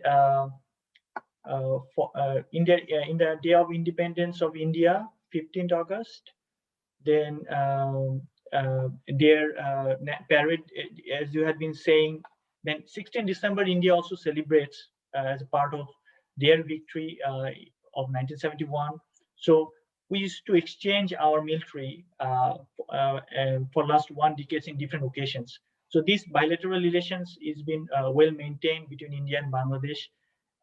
the Day of Independence of India, 15th August. Then their parade, as you had been saying, then 16th December, India also celebrates as a part of their victory of 1971. So we used to exchange our military for last 1 decade in different occasions. So these bilateral relations has been well maintained between India and Bangladesh,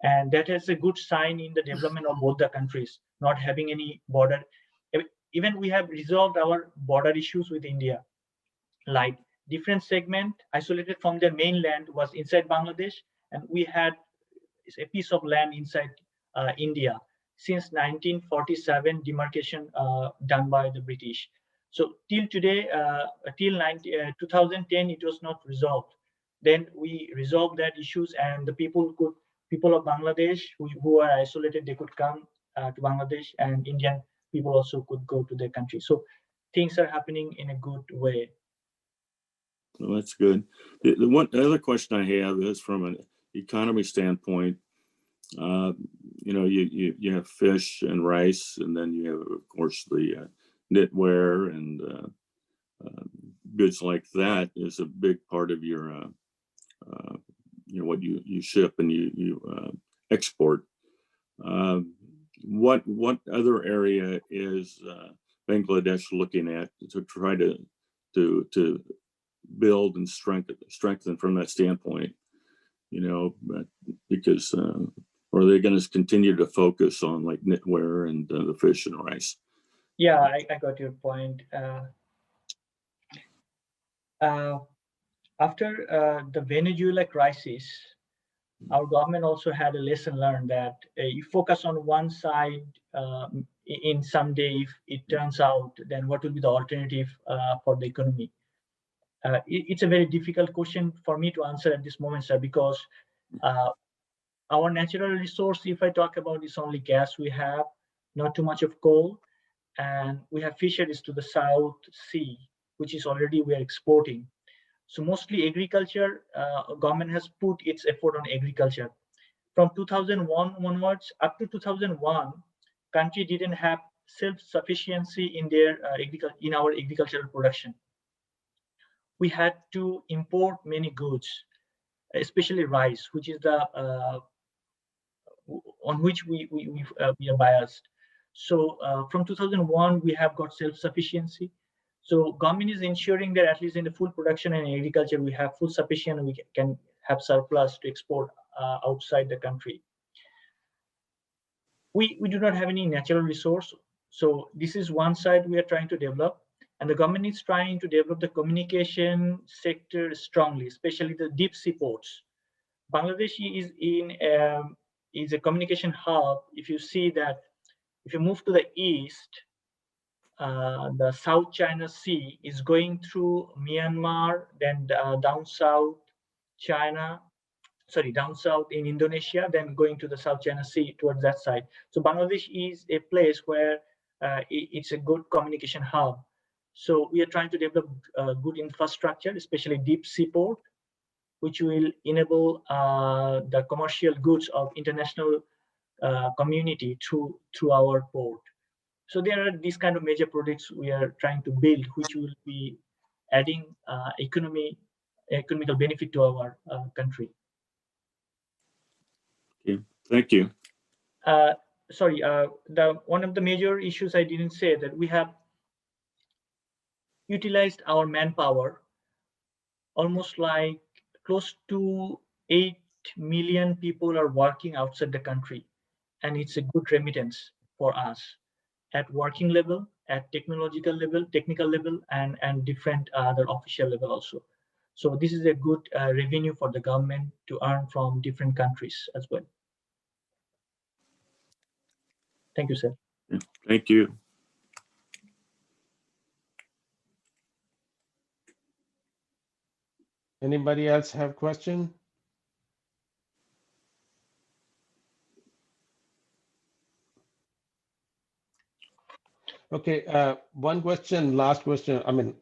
and that is a good sign in the development of both the countries, not having any border. Even we have resolved our border issues with India, like different segment isolated from their mainland was inside Bangladesh, and we had a piece of land inside India since 1947 demarcation done by the British. So till today, till 2010, it was not resolved. Then we resolved that issues, and the people of Bangladesh who are isolated, they could come to Bangladesh, and Indian people also could go to their country. So things are happening in a good way. Well, that's good. The other question I have is from an economy standpoint. You know, you have fish and rice, and then you have, of course, the knitwear and goods like that is a big part of your, you know, what you ship and you export. What other area is Bangladesh looking at to try to build and strengthen from that standpoint? You know, because or are they going to continue to focus on like knitwear and the fish and rice? Yeah, I got your point. After the Venezuela crisis, our government also had a lesson learned that you focus on one side in some day, if it turns out, then what will be the alternative for the economy? It's a very difficult question for me to answer at this moment, sir, because our natural resource, if I talk about, is only gas we have, not too much of coal, and we have fisheries to the South Sea, which is already we are exporting. So mostly agriculture, government has put its effort on agriculture. From 2001 onwards, up to 2001, country didn't have self-sufficiency in their in our agricultural production. We had to import many goods, especially rice, which is the on which we are biased. So from 2001, we have got self-sufficiency. So government is ensuring that at least in the food production and agriculture, we have food sufficient and we can have surplus to export outside the country. We do not have any natural resource. So this is one side we are trying to develop. And the government is trying to develop the communication sector strongly, especially the deep sea ports. Bangladesh is a communication hub. If you see that, if you move to the east, the South China Sea is going through Myanmar, then down south, China, sorry, down south in Indonesia, then going to the South China Sea towards that side. So Bangladesh is a place where it's a good communication hub. So we are trying to develop good infrastructure, especially deep sea port, which will enable the commercial goods of international community through our port. So there are these kind of major projects we are trying to build, which will be adding economical benefit to our country. Okay, thank you. Sorry, one of the major issues I didn't say that we have utilized our manpower almost like close to 8 million people are working outside the country, and it's a good remittance for us at working level, at technical level, and different other official level also. So this is a good revenue for the government to earn from different countries as well. Thank you, sir. Thank you. Anybody else have question? Okay, one question, last question. I mean,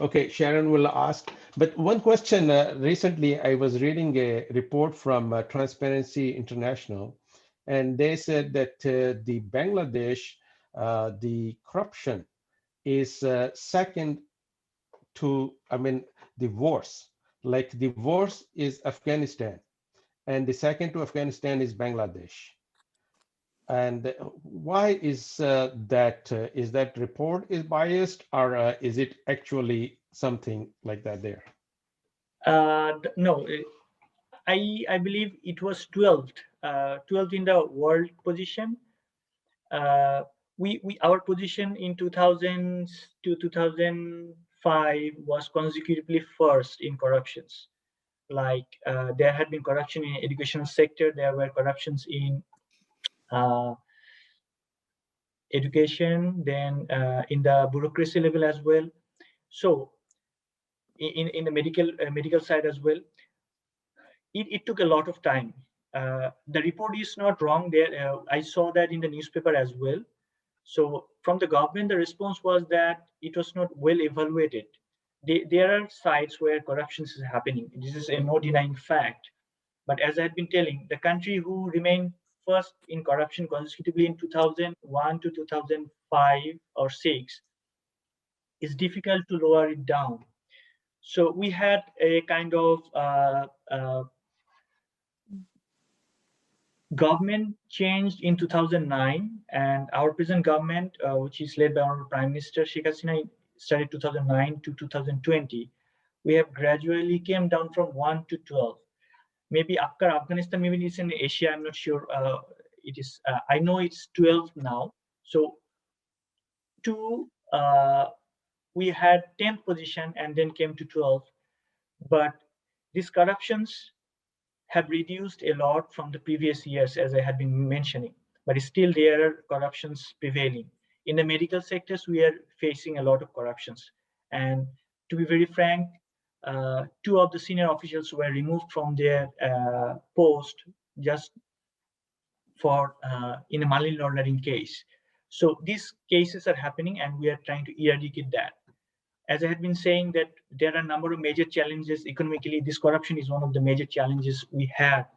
okay, Sharon will ask, but one question. Recently, I was reading a report from Transparency International, and they said that the Bangladesh, the corruption is second to, the worst. Like the worst is Afghanistan, and the second to Afghanistan is Bangladesh. And why is that? Is that report is biased, or is it actually something like that there? No, I believe it was 12th, 12th in the world position. Our position in 2000 to 2005 was consecutively first in corruptions. Like there had been corruption in educational sector, there were corruptions in education, then in the bureaucracy level as well. So in the medical side as well, it took a lot of time. The report is not wrong there. I saw that in the newspaper as well. So from the government, the response was that it was not well evaluated. There are sites where corruption is happening. This is a no denying fact. But as I had been telling, the country who remained first in corruption consecutively in 2001 to 2005 or 6, is difficult to lower it down. So we had a kind of government changed in 2009, and our present government, which is led by our Prime Minister Sheikh Hasina, started 2009 to 2020. We have gradually came down from 1 to 12. Maybe after Afghanistan, maybe it's in Asia, I'm not sure. It is. I know it's 12 now. So we had 10th position and then came to 12. But these corruptions have reduced a lot from the previous years, as I had been mentioning, but still there are corruptions prevailing. In the medical sectors, we are facing a lot of corruptions. And to be very frank, 2 of the senior officials were removed from their post just for in a money laundering case. So these cases are happening, and we are trying to eradicate that. As I had been saying, that there are a number of major challenges economically. This corruption is one of the major challenges we have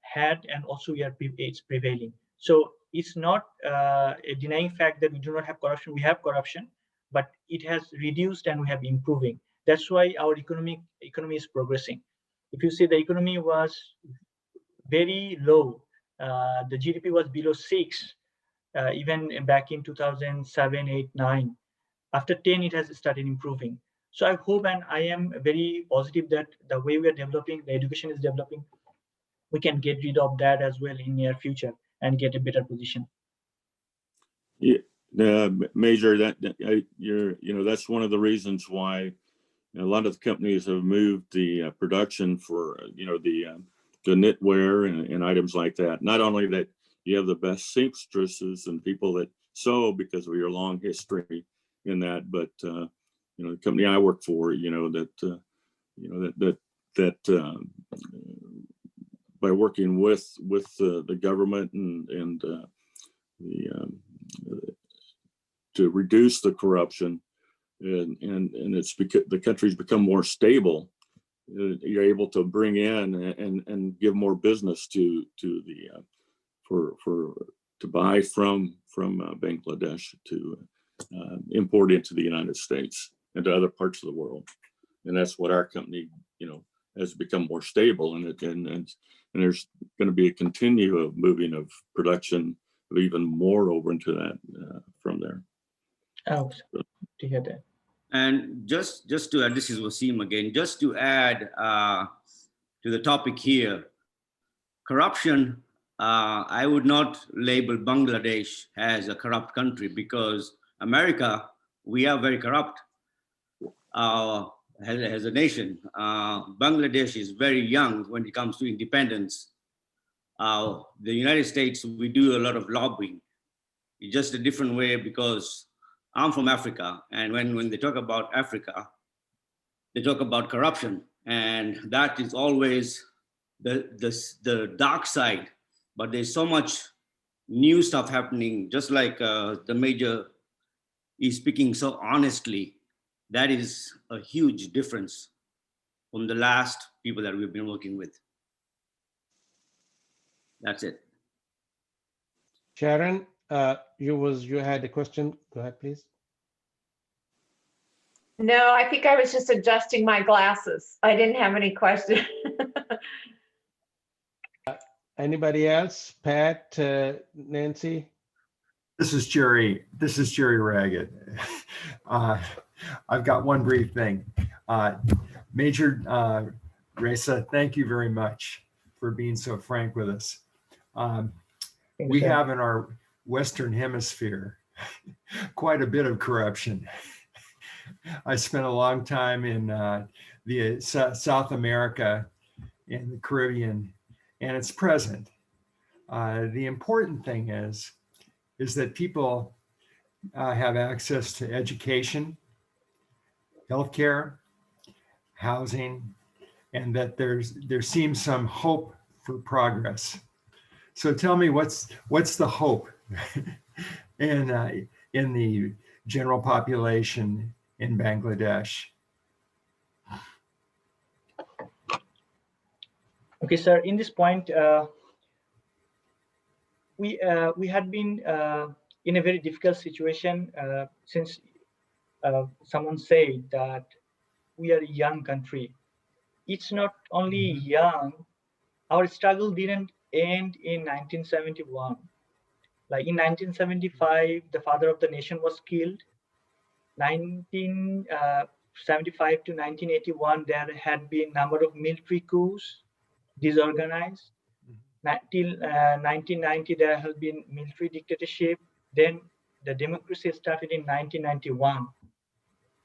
had, and also it's prevailing. So it's not a denying fact that we do not have corruption. We have corruption, but it has reduced and we have improving. That's why our economy is progressing. If you see, the economy was very low. The GDP was below 6, even back in 2007, 8, 9. After 10, it has started improving. So I hope, and I am very positive that the way we are developing, the education is developing, we can get rid of that as well in near future and get a better position. Yeah, Major, that's one of the reasons why a lot of the companies have moved the production for the knitwear and items like that. Not only that you have the best seamstresses and people that sew because of your long history in that, but the company I work for, that that by working with the government and to reduce the corruption, and it's because the country's become more stable, you're able to bring in and give more business to the to buy from Bangladesh, to import into the United States and to other parts of the world. And that's what our company, has become more stable, and there's going to be a continual moving of production of even more over into that from there. Oh, to hear that. And just to add, this is Wasim again, just to add to the topic here, corruption, I would not label Bangladesh as a corrupt country, because America, we are very corrupt as a nation. Bangladesh is very young when it comes to independence. The United States, we do a lot of lobbying. It's just a different way, because I'm from Africa, and when they talk about Africa, they talk about corruption, and that is always the dark side. But there's so much new stuff happening, just like the major is speaking so honestly. That is a huge difference from the last people that we've been working with. That's it. Sharon, you had a question. Go ahead, please. No, I think I was just adjusting my glasses. I didn't have any question. Anybody else? Pat, Nancy? This is Jerry Ragged. I've got one brief thing. Major Reza, thank you very much for being so frank with us. We have in our Western Hemisphere quite a bit of corruption. I spent a long time in the South America and the Caribbean, and it's present. The important thing is that people have access to education, healthcare, housing, and that there seems some hope for progress. So tell me, what's the hope in the general population in Bangladesh? Okay, sir. In this point, we had been in a very difficult situation since someone said that we are a young country. It's not only young. Our struggle didn't end in 1971. Like in 1975, the father of the nation was killed. 1975 to 1981, there had been number of military coups, disorganized. Till 1990, there has been military dictatorship. Then the democracy started in 1991.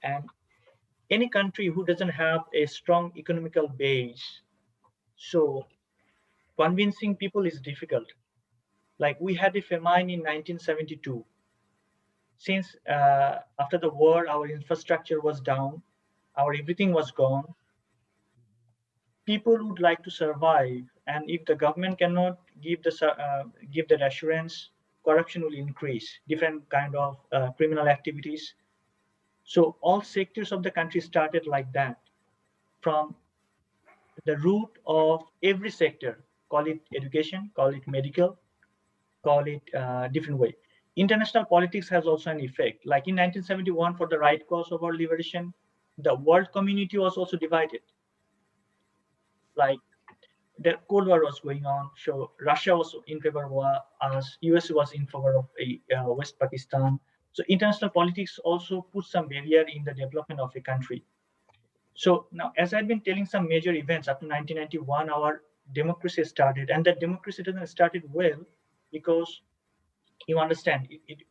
And any country who doesn't have a strong economical base, so convincing people is difficult. Like we had a famine in 1972. Since after the war, our infrastructure was down, our everything was gone. People would like to survive, and if the government cannot give that assurance, corruption will increase, different kind of criminal activities. So all sectors of the country started like that, from the root of every sector, call it education, call it medical, call it different way. International politics has also an effect. Like in 1971, for the right cause of our liberation, the world community was also divided. Like the Cold War was going on, so Russia was in favor of us, US was in favor of West Pakistan. So international politics also put some barrier in the development of a country. So now, as I've been telling, some major events after 1991, our democracy started, and that democracy doesn't started well, because you understand it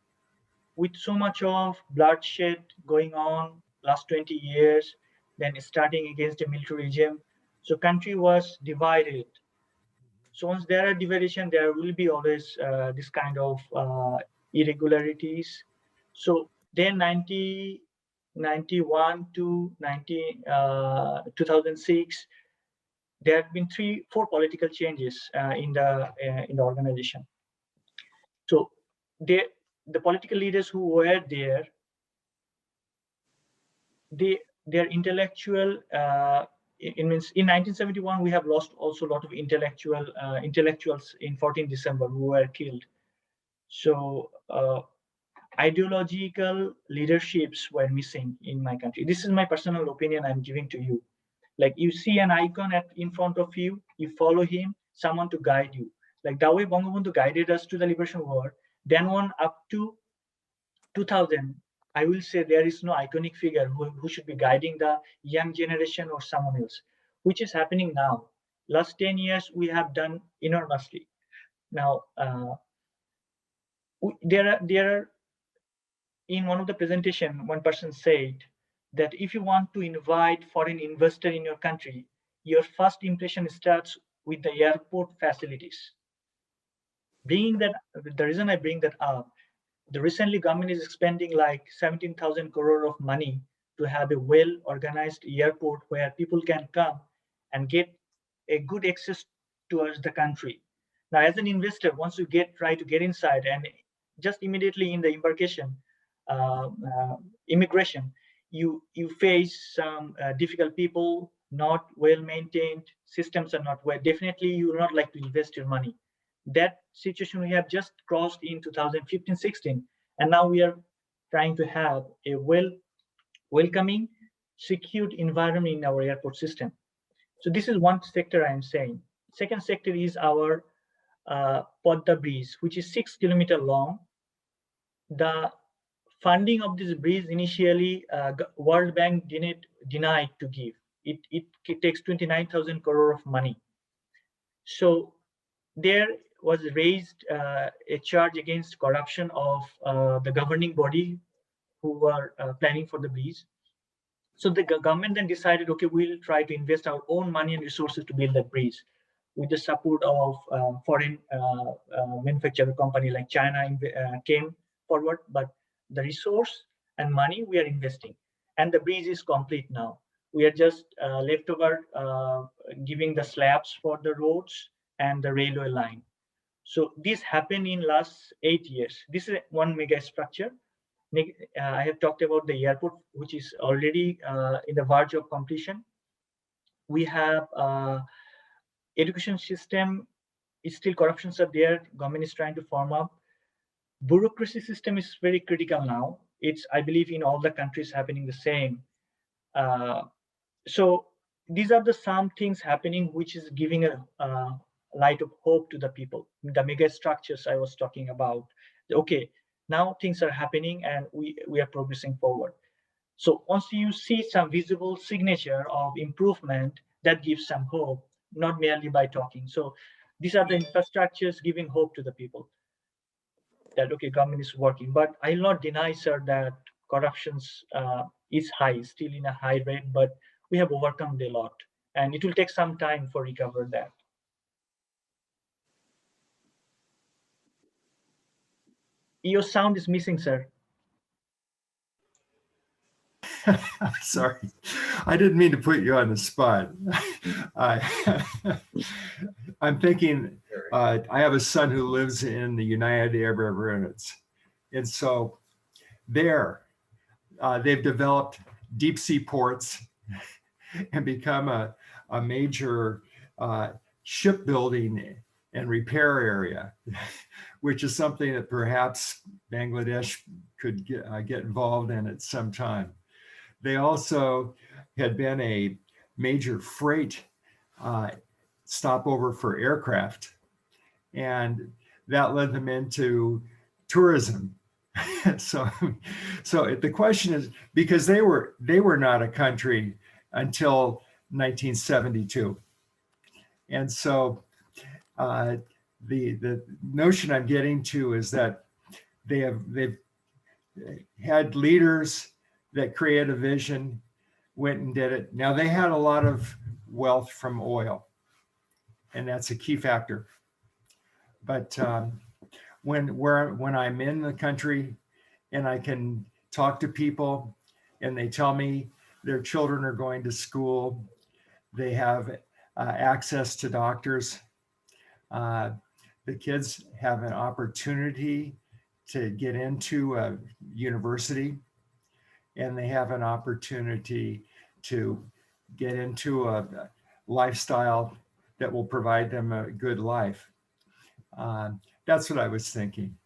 with so much of bloodshed going on last 20 years, then starting against the military regime. So country was divided. So once there are division, there will be always this kind of irregularities. So then 1991 to 2006, there have been 3-4 political changes in the organization. So the political leaders who were there, their intellectual in 1971 we have lost also a lot of intellectuals in 14 December who were killed. So ideological leaderships were missing in my country. This is my personal opinion I'm giving to you. Like you see an icon in front of you, you follow him, someone to guide you. Like the way Bangabandhu guided us to the Liberation War, then on up to 2000, I will say there is no iconic figure who should be guiding the young generation or someone else, which is happening now. Last 10 years, we have done enormously. Now, there are, in one of the presentation, one person said that if you want to invite foreign investor in your country, your first impression starts with the airport facilities. The reason I bring that up, the recently government is spending like 17,000 crore of money to have a well-organized airport where people can come and get a good access towards the country. Now, as an investor, once you try to get inside, and just immediately in the immigration, you face some difficult people, not well maintained, systems are not well. Definitely, you will not like to invest your money. That situation we have just crossed in 2015-16, and now we are trying to have a welcoming, secured environment in our airport system. So this is one sector I am saying. Second sector is our Podda Bridge, which is 6 kilometers long. The funding of this bridge initially, World Bank denied to give. It takes 29,000 crore of money. So there was raised a charge against corruption of the governing body who were planning for the bridge. So the government then decided, okay, we'll try to invest our own money and resources to build that bridge with the support of foreign manufacturer company like China came forward, but the resource and money we are investing, and the bridge is complete now. We are just left over giving the slabs for the roads and the railway line. So this happened in last 8 years. This is one mega structure. I have talked about the airport, which is already in the verge of completion. We have education system, is still corruptions are there. Government is trying to form up. Bureaucracy system is very critical now. It's, I believe, in all the countries happening the same. So these are the some things happening, which is giving a light of hope to the people. The mega structures I was talking about. Okay, now things are happening and we are progressing forward. So once you see some visible signature of improvement, that gives some hope, not merely by talking. So these are the infrastructures giving hope to the people that, okay, government is working. But I'll not deny, sir, that corruptions is high, still in a high rate, but we have overcome a lot. And it will take some time for recover that. Your sound is missing, sir. Sorry, I didn't mean to put you on the spot. I'm thinking, I have a son who lives in the United Arab Emirates. And so there, they've developed deep sea ports and become a major shipbuilding and repair area, which is something that perhaps Bangladesh could get involved in at some time. They also had been a major freight stopover for aircraft, and that led them into tourism. So the question is, because they were not a country until 1972, and so the notion I'm getting to is that they've had leaders that created a vision, went and did it. Now they had a lot of wealth from oil, and that's a key factor. But when I'm in the country and I can talk to people and they tell me their children are going to school, they have access to doctors. The kids have an opportunity to get into a university, and they have an opportunity to get into a lifestyle that will provide them a good life. That's what I was thinking.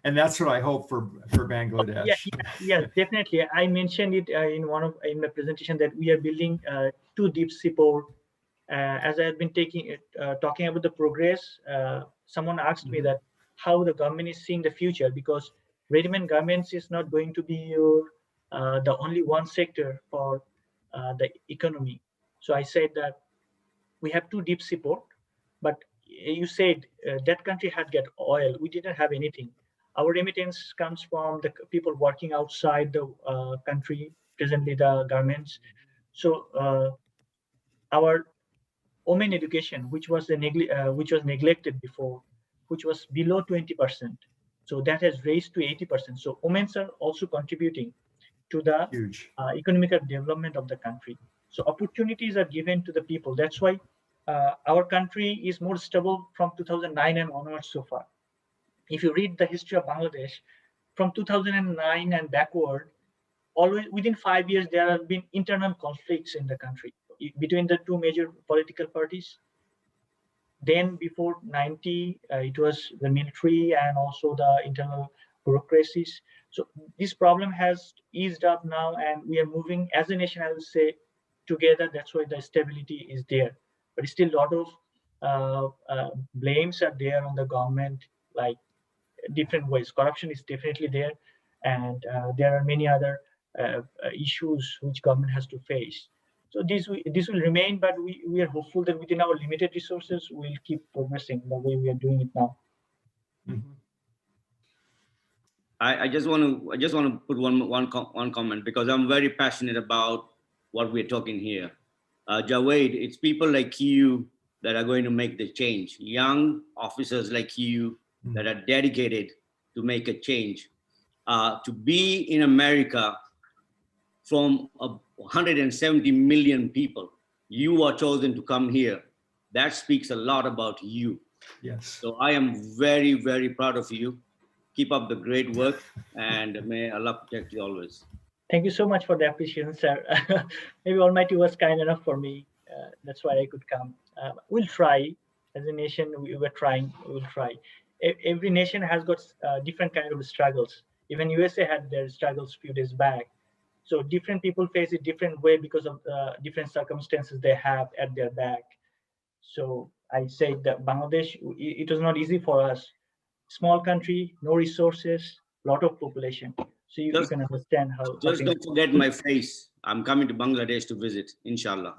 And that's what I hope for Bangladesh. Yeah, definitely. I mentioned it in my presentation that we are building 2 deep sea port. As I have been talking about the progress, someone asked me that how the government is seeing the future, because ready-made garments is not going to be the only one sector for the economy. So I said that we have 2 deep sea port, but you said that country had got oil. We didn't have anything. Our remittance comes from the people working outside the country, presently the garments. So our women education, which was neglected before, which was below 20%. So that has raised to 80%. So women are also contributing to the economic development of the country. So opportunities are given to the people. That's why our country is more stable from 2009 and onwards so far. If you read the history of Bangladesh, from 2009 and backward, always within 5 years, there have been internal conflicts in the country between the 2 major political parties. Then before 90, it was the military and also the internal bureaucracies. So this problem has eased up now, and we are moving as a nation, I would say, together. That's why the stability is there. But still a lot of blames are there on the government, like different ways. Corruption is definitely there, and there are many other issues which government has to face. So this will remain, but we are hopeful that within our limited resources, we'll keep progressing the way we are doing it now. I just want to put one comment, because I'm very passionate about what we're talking here. Javed, it's people like you that are going to make the change. Young officers like you that are dedicated to make a change. To be in America from 170 million people, you are chosen to come here. That speaks a lot about you. Yes. So I am very, very proud of you. Keep up the great work, and may Allah protect you always. Thank you so much for the appreciation, sir. Maybe Almighty was kind enough for me. That's why I could come. We'll try. As a nation, we'll try. Every nation has got different kind of struggles. Even USA had their struggles a few days back. So different people face it different way because of different circumstances they have at their back. So I say that Bangladesh, it was not easy for us. Small country, no resources, lot of population. So you can understand how. Just don't forget my face. I'm coming to Bangladesh to visit, inshallah.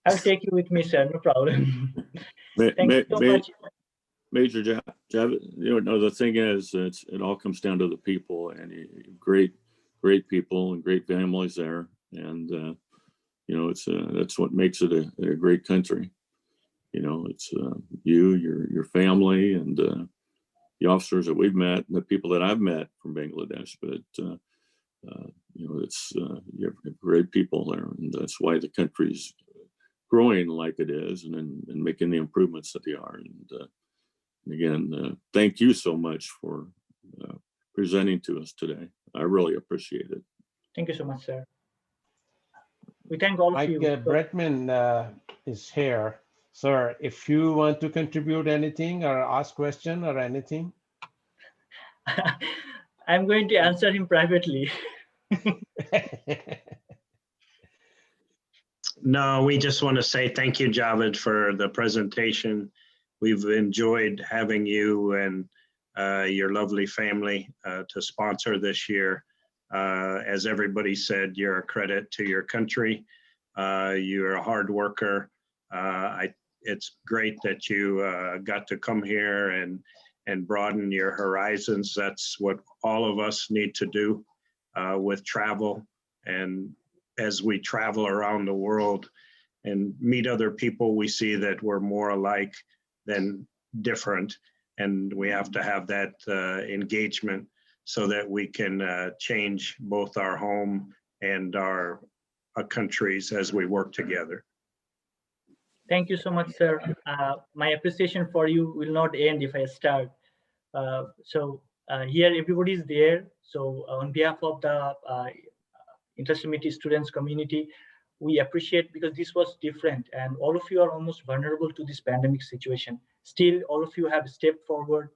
I'll take you with me, sir. No problem. Thank you so much. Major Javed, the thing is, it all comes down to the people, and great people and great families there, and that's what makes it a great country. It's your family, and the officers that we've met, and the people that I've met from Bangladesh. But it's you have great people there, and that's why the country's growing like it is, and making the improvements that they are. And again, thank you so much for presenting to us today. I really appreciate it. Thank you so much, sir. We thank all of you. Mike Bretman is here. Sir, if you want to contribute anything or ask question or anything. I'm going to answer him privately. No, we just want to say thank you, Javed, for the presentation. We've enjoyed having you and your lovely family to sponsor this year. As everybody said, you're a credit to your country. You're a hard worker. It's great that you got to come here and broaden your horizons. That's what all of us need to do with travel. And as we travel around the world and meet other people, we see that we're more alike than different. And we have to have that engagement so that we can change both our home and our countries as we work together. Thank you so much, sir. My appreciation for you will not end if I start. Here everybody is there. So on behalf of the intermediate students community, we appreciate, because this was different and all of you are almost vulnerable to this pandemic situation. Still, all of you have stepped forward,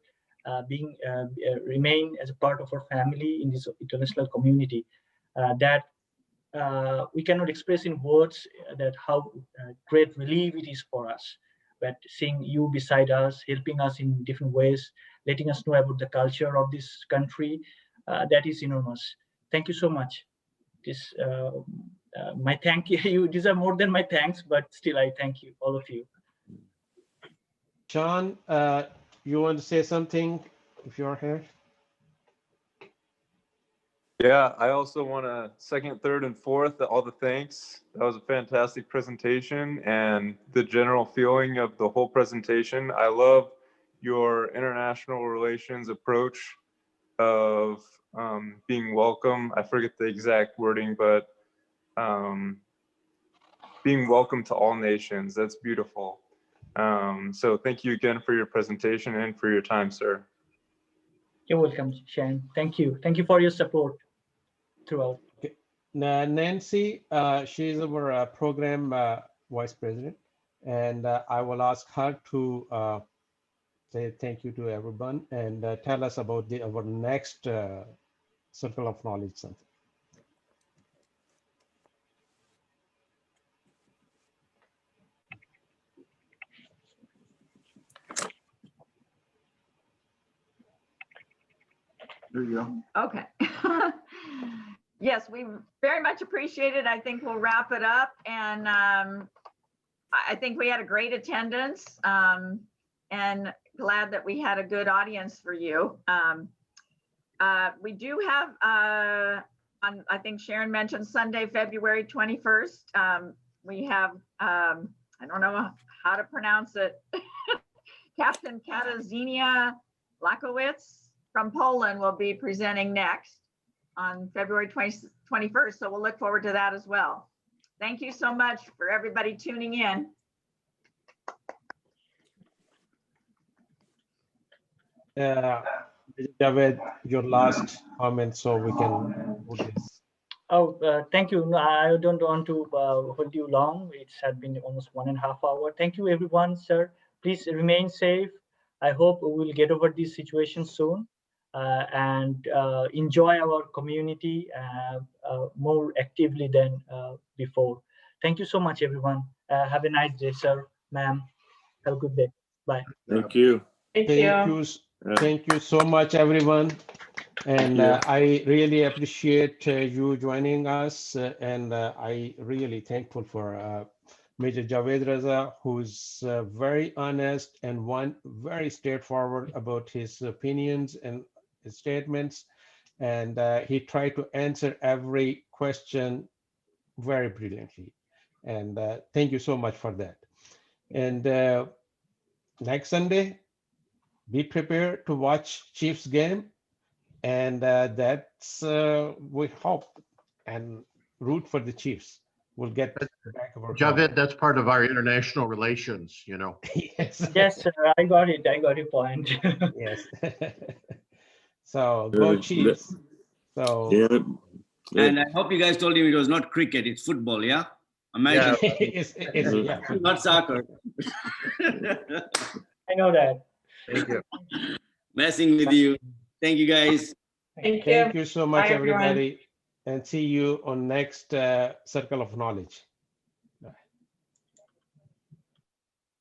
remain as a part of our family in this international community. That we cannot express in words that how great relief it is for us. But seeing you beside us, helping us in different ways, letting us know about the culture of this country, that is enormous. Thank you so much. This my thank you. You deserve more than my thanks, but still I thank you, all of you. Sean, you want to say something if you're here? Yeah, I also want to second, third, and fourth, all the thanks. That was a fantastic presentation and the general feeling of the whole presentation. I love your international relations approach of being welcome. I forget the exact wording, but being welcome to all nations. That's beautiful. So thank you again for your presentation and for your time, sir. You're welcome, Shane. Thank you. Thank you for your support throughout. Okay. Now, Nancy, she's our program vice president, and I will ask her to say thank you to everyone and tell us about our next Circle of Knowledge something. There you go. Okay. Yes, we very much appreciate it. I think we'll wrap it up. And I think we had a great attendance and glad that we had a good audience for you. We do have, I think Sharon mentioned Sunday, February 21st. We have, I don't know how to pronounce it, Captain Katarzyna Lakowicz from Poland will be presenting next on February 21st. So we'll look forward to that as well. Thank you so much for everybody tuning in. Javed, your last comment so we can put this. Oh, thank you. No, I don't want to hold you long. It has been almost 1.5 hours. Thank you, everyone, sir. Please remain safe. I hope we will get over this situation soon and enjoy our community more actively than before. Thank you so much, everyone. Have a nice day, sir, ma'am. Have a good day. Bye. Thank you. Thank you. Thank you so much, everyone. And I really appreciate you joining us. And I really thankful for Major Javed Raza, who's very honest and very straightforward about his opinions and his statements. And he tried to answer every question very brilliantly. And thank you so much for that. And next Sunday, be prepared to watch Chiefs game. And that's, we hope and root for the Chiefs. We'll get back of our Javed, that's part of our international relations, you know. Yes. Yes, sir. I got it. I got your point. Yes. So go Chiefs. So Yeah. And I hope you guys told him it was not cricket, it's football, yeah? Imagine, yeah. not soccer. I know that. Thank you. Messing with you. Thank you, guys. Thank you. Thank you so much, Bye, everyone. everybody. And see you on next Circle of Knowledge.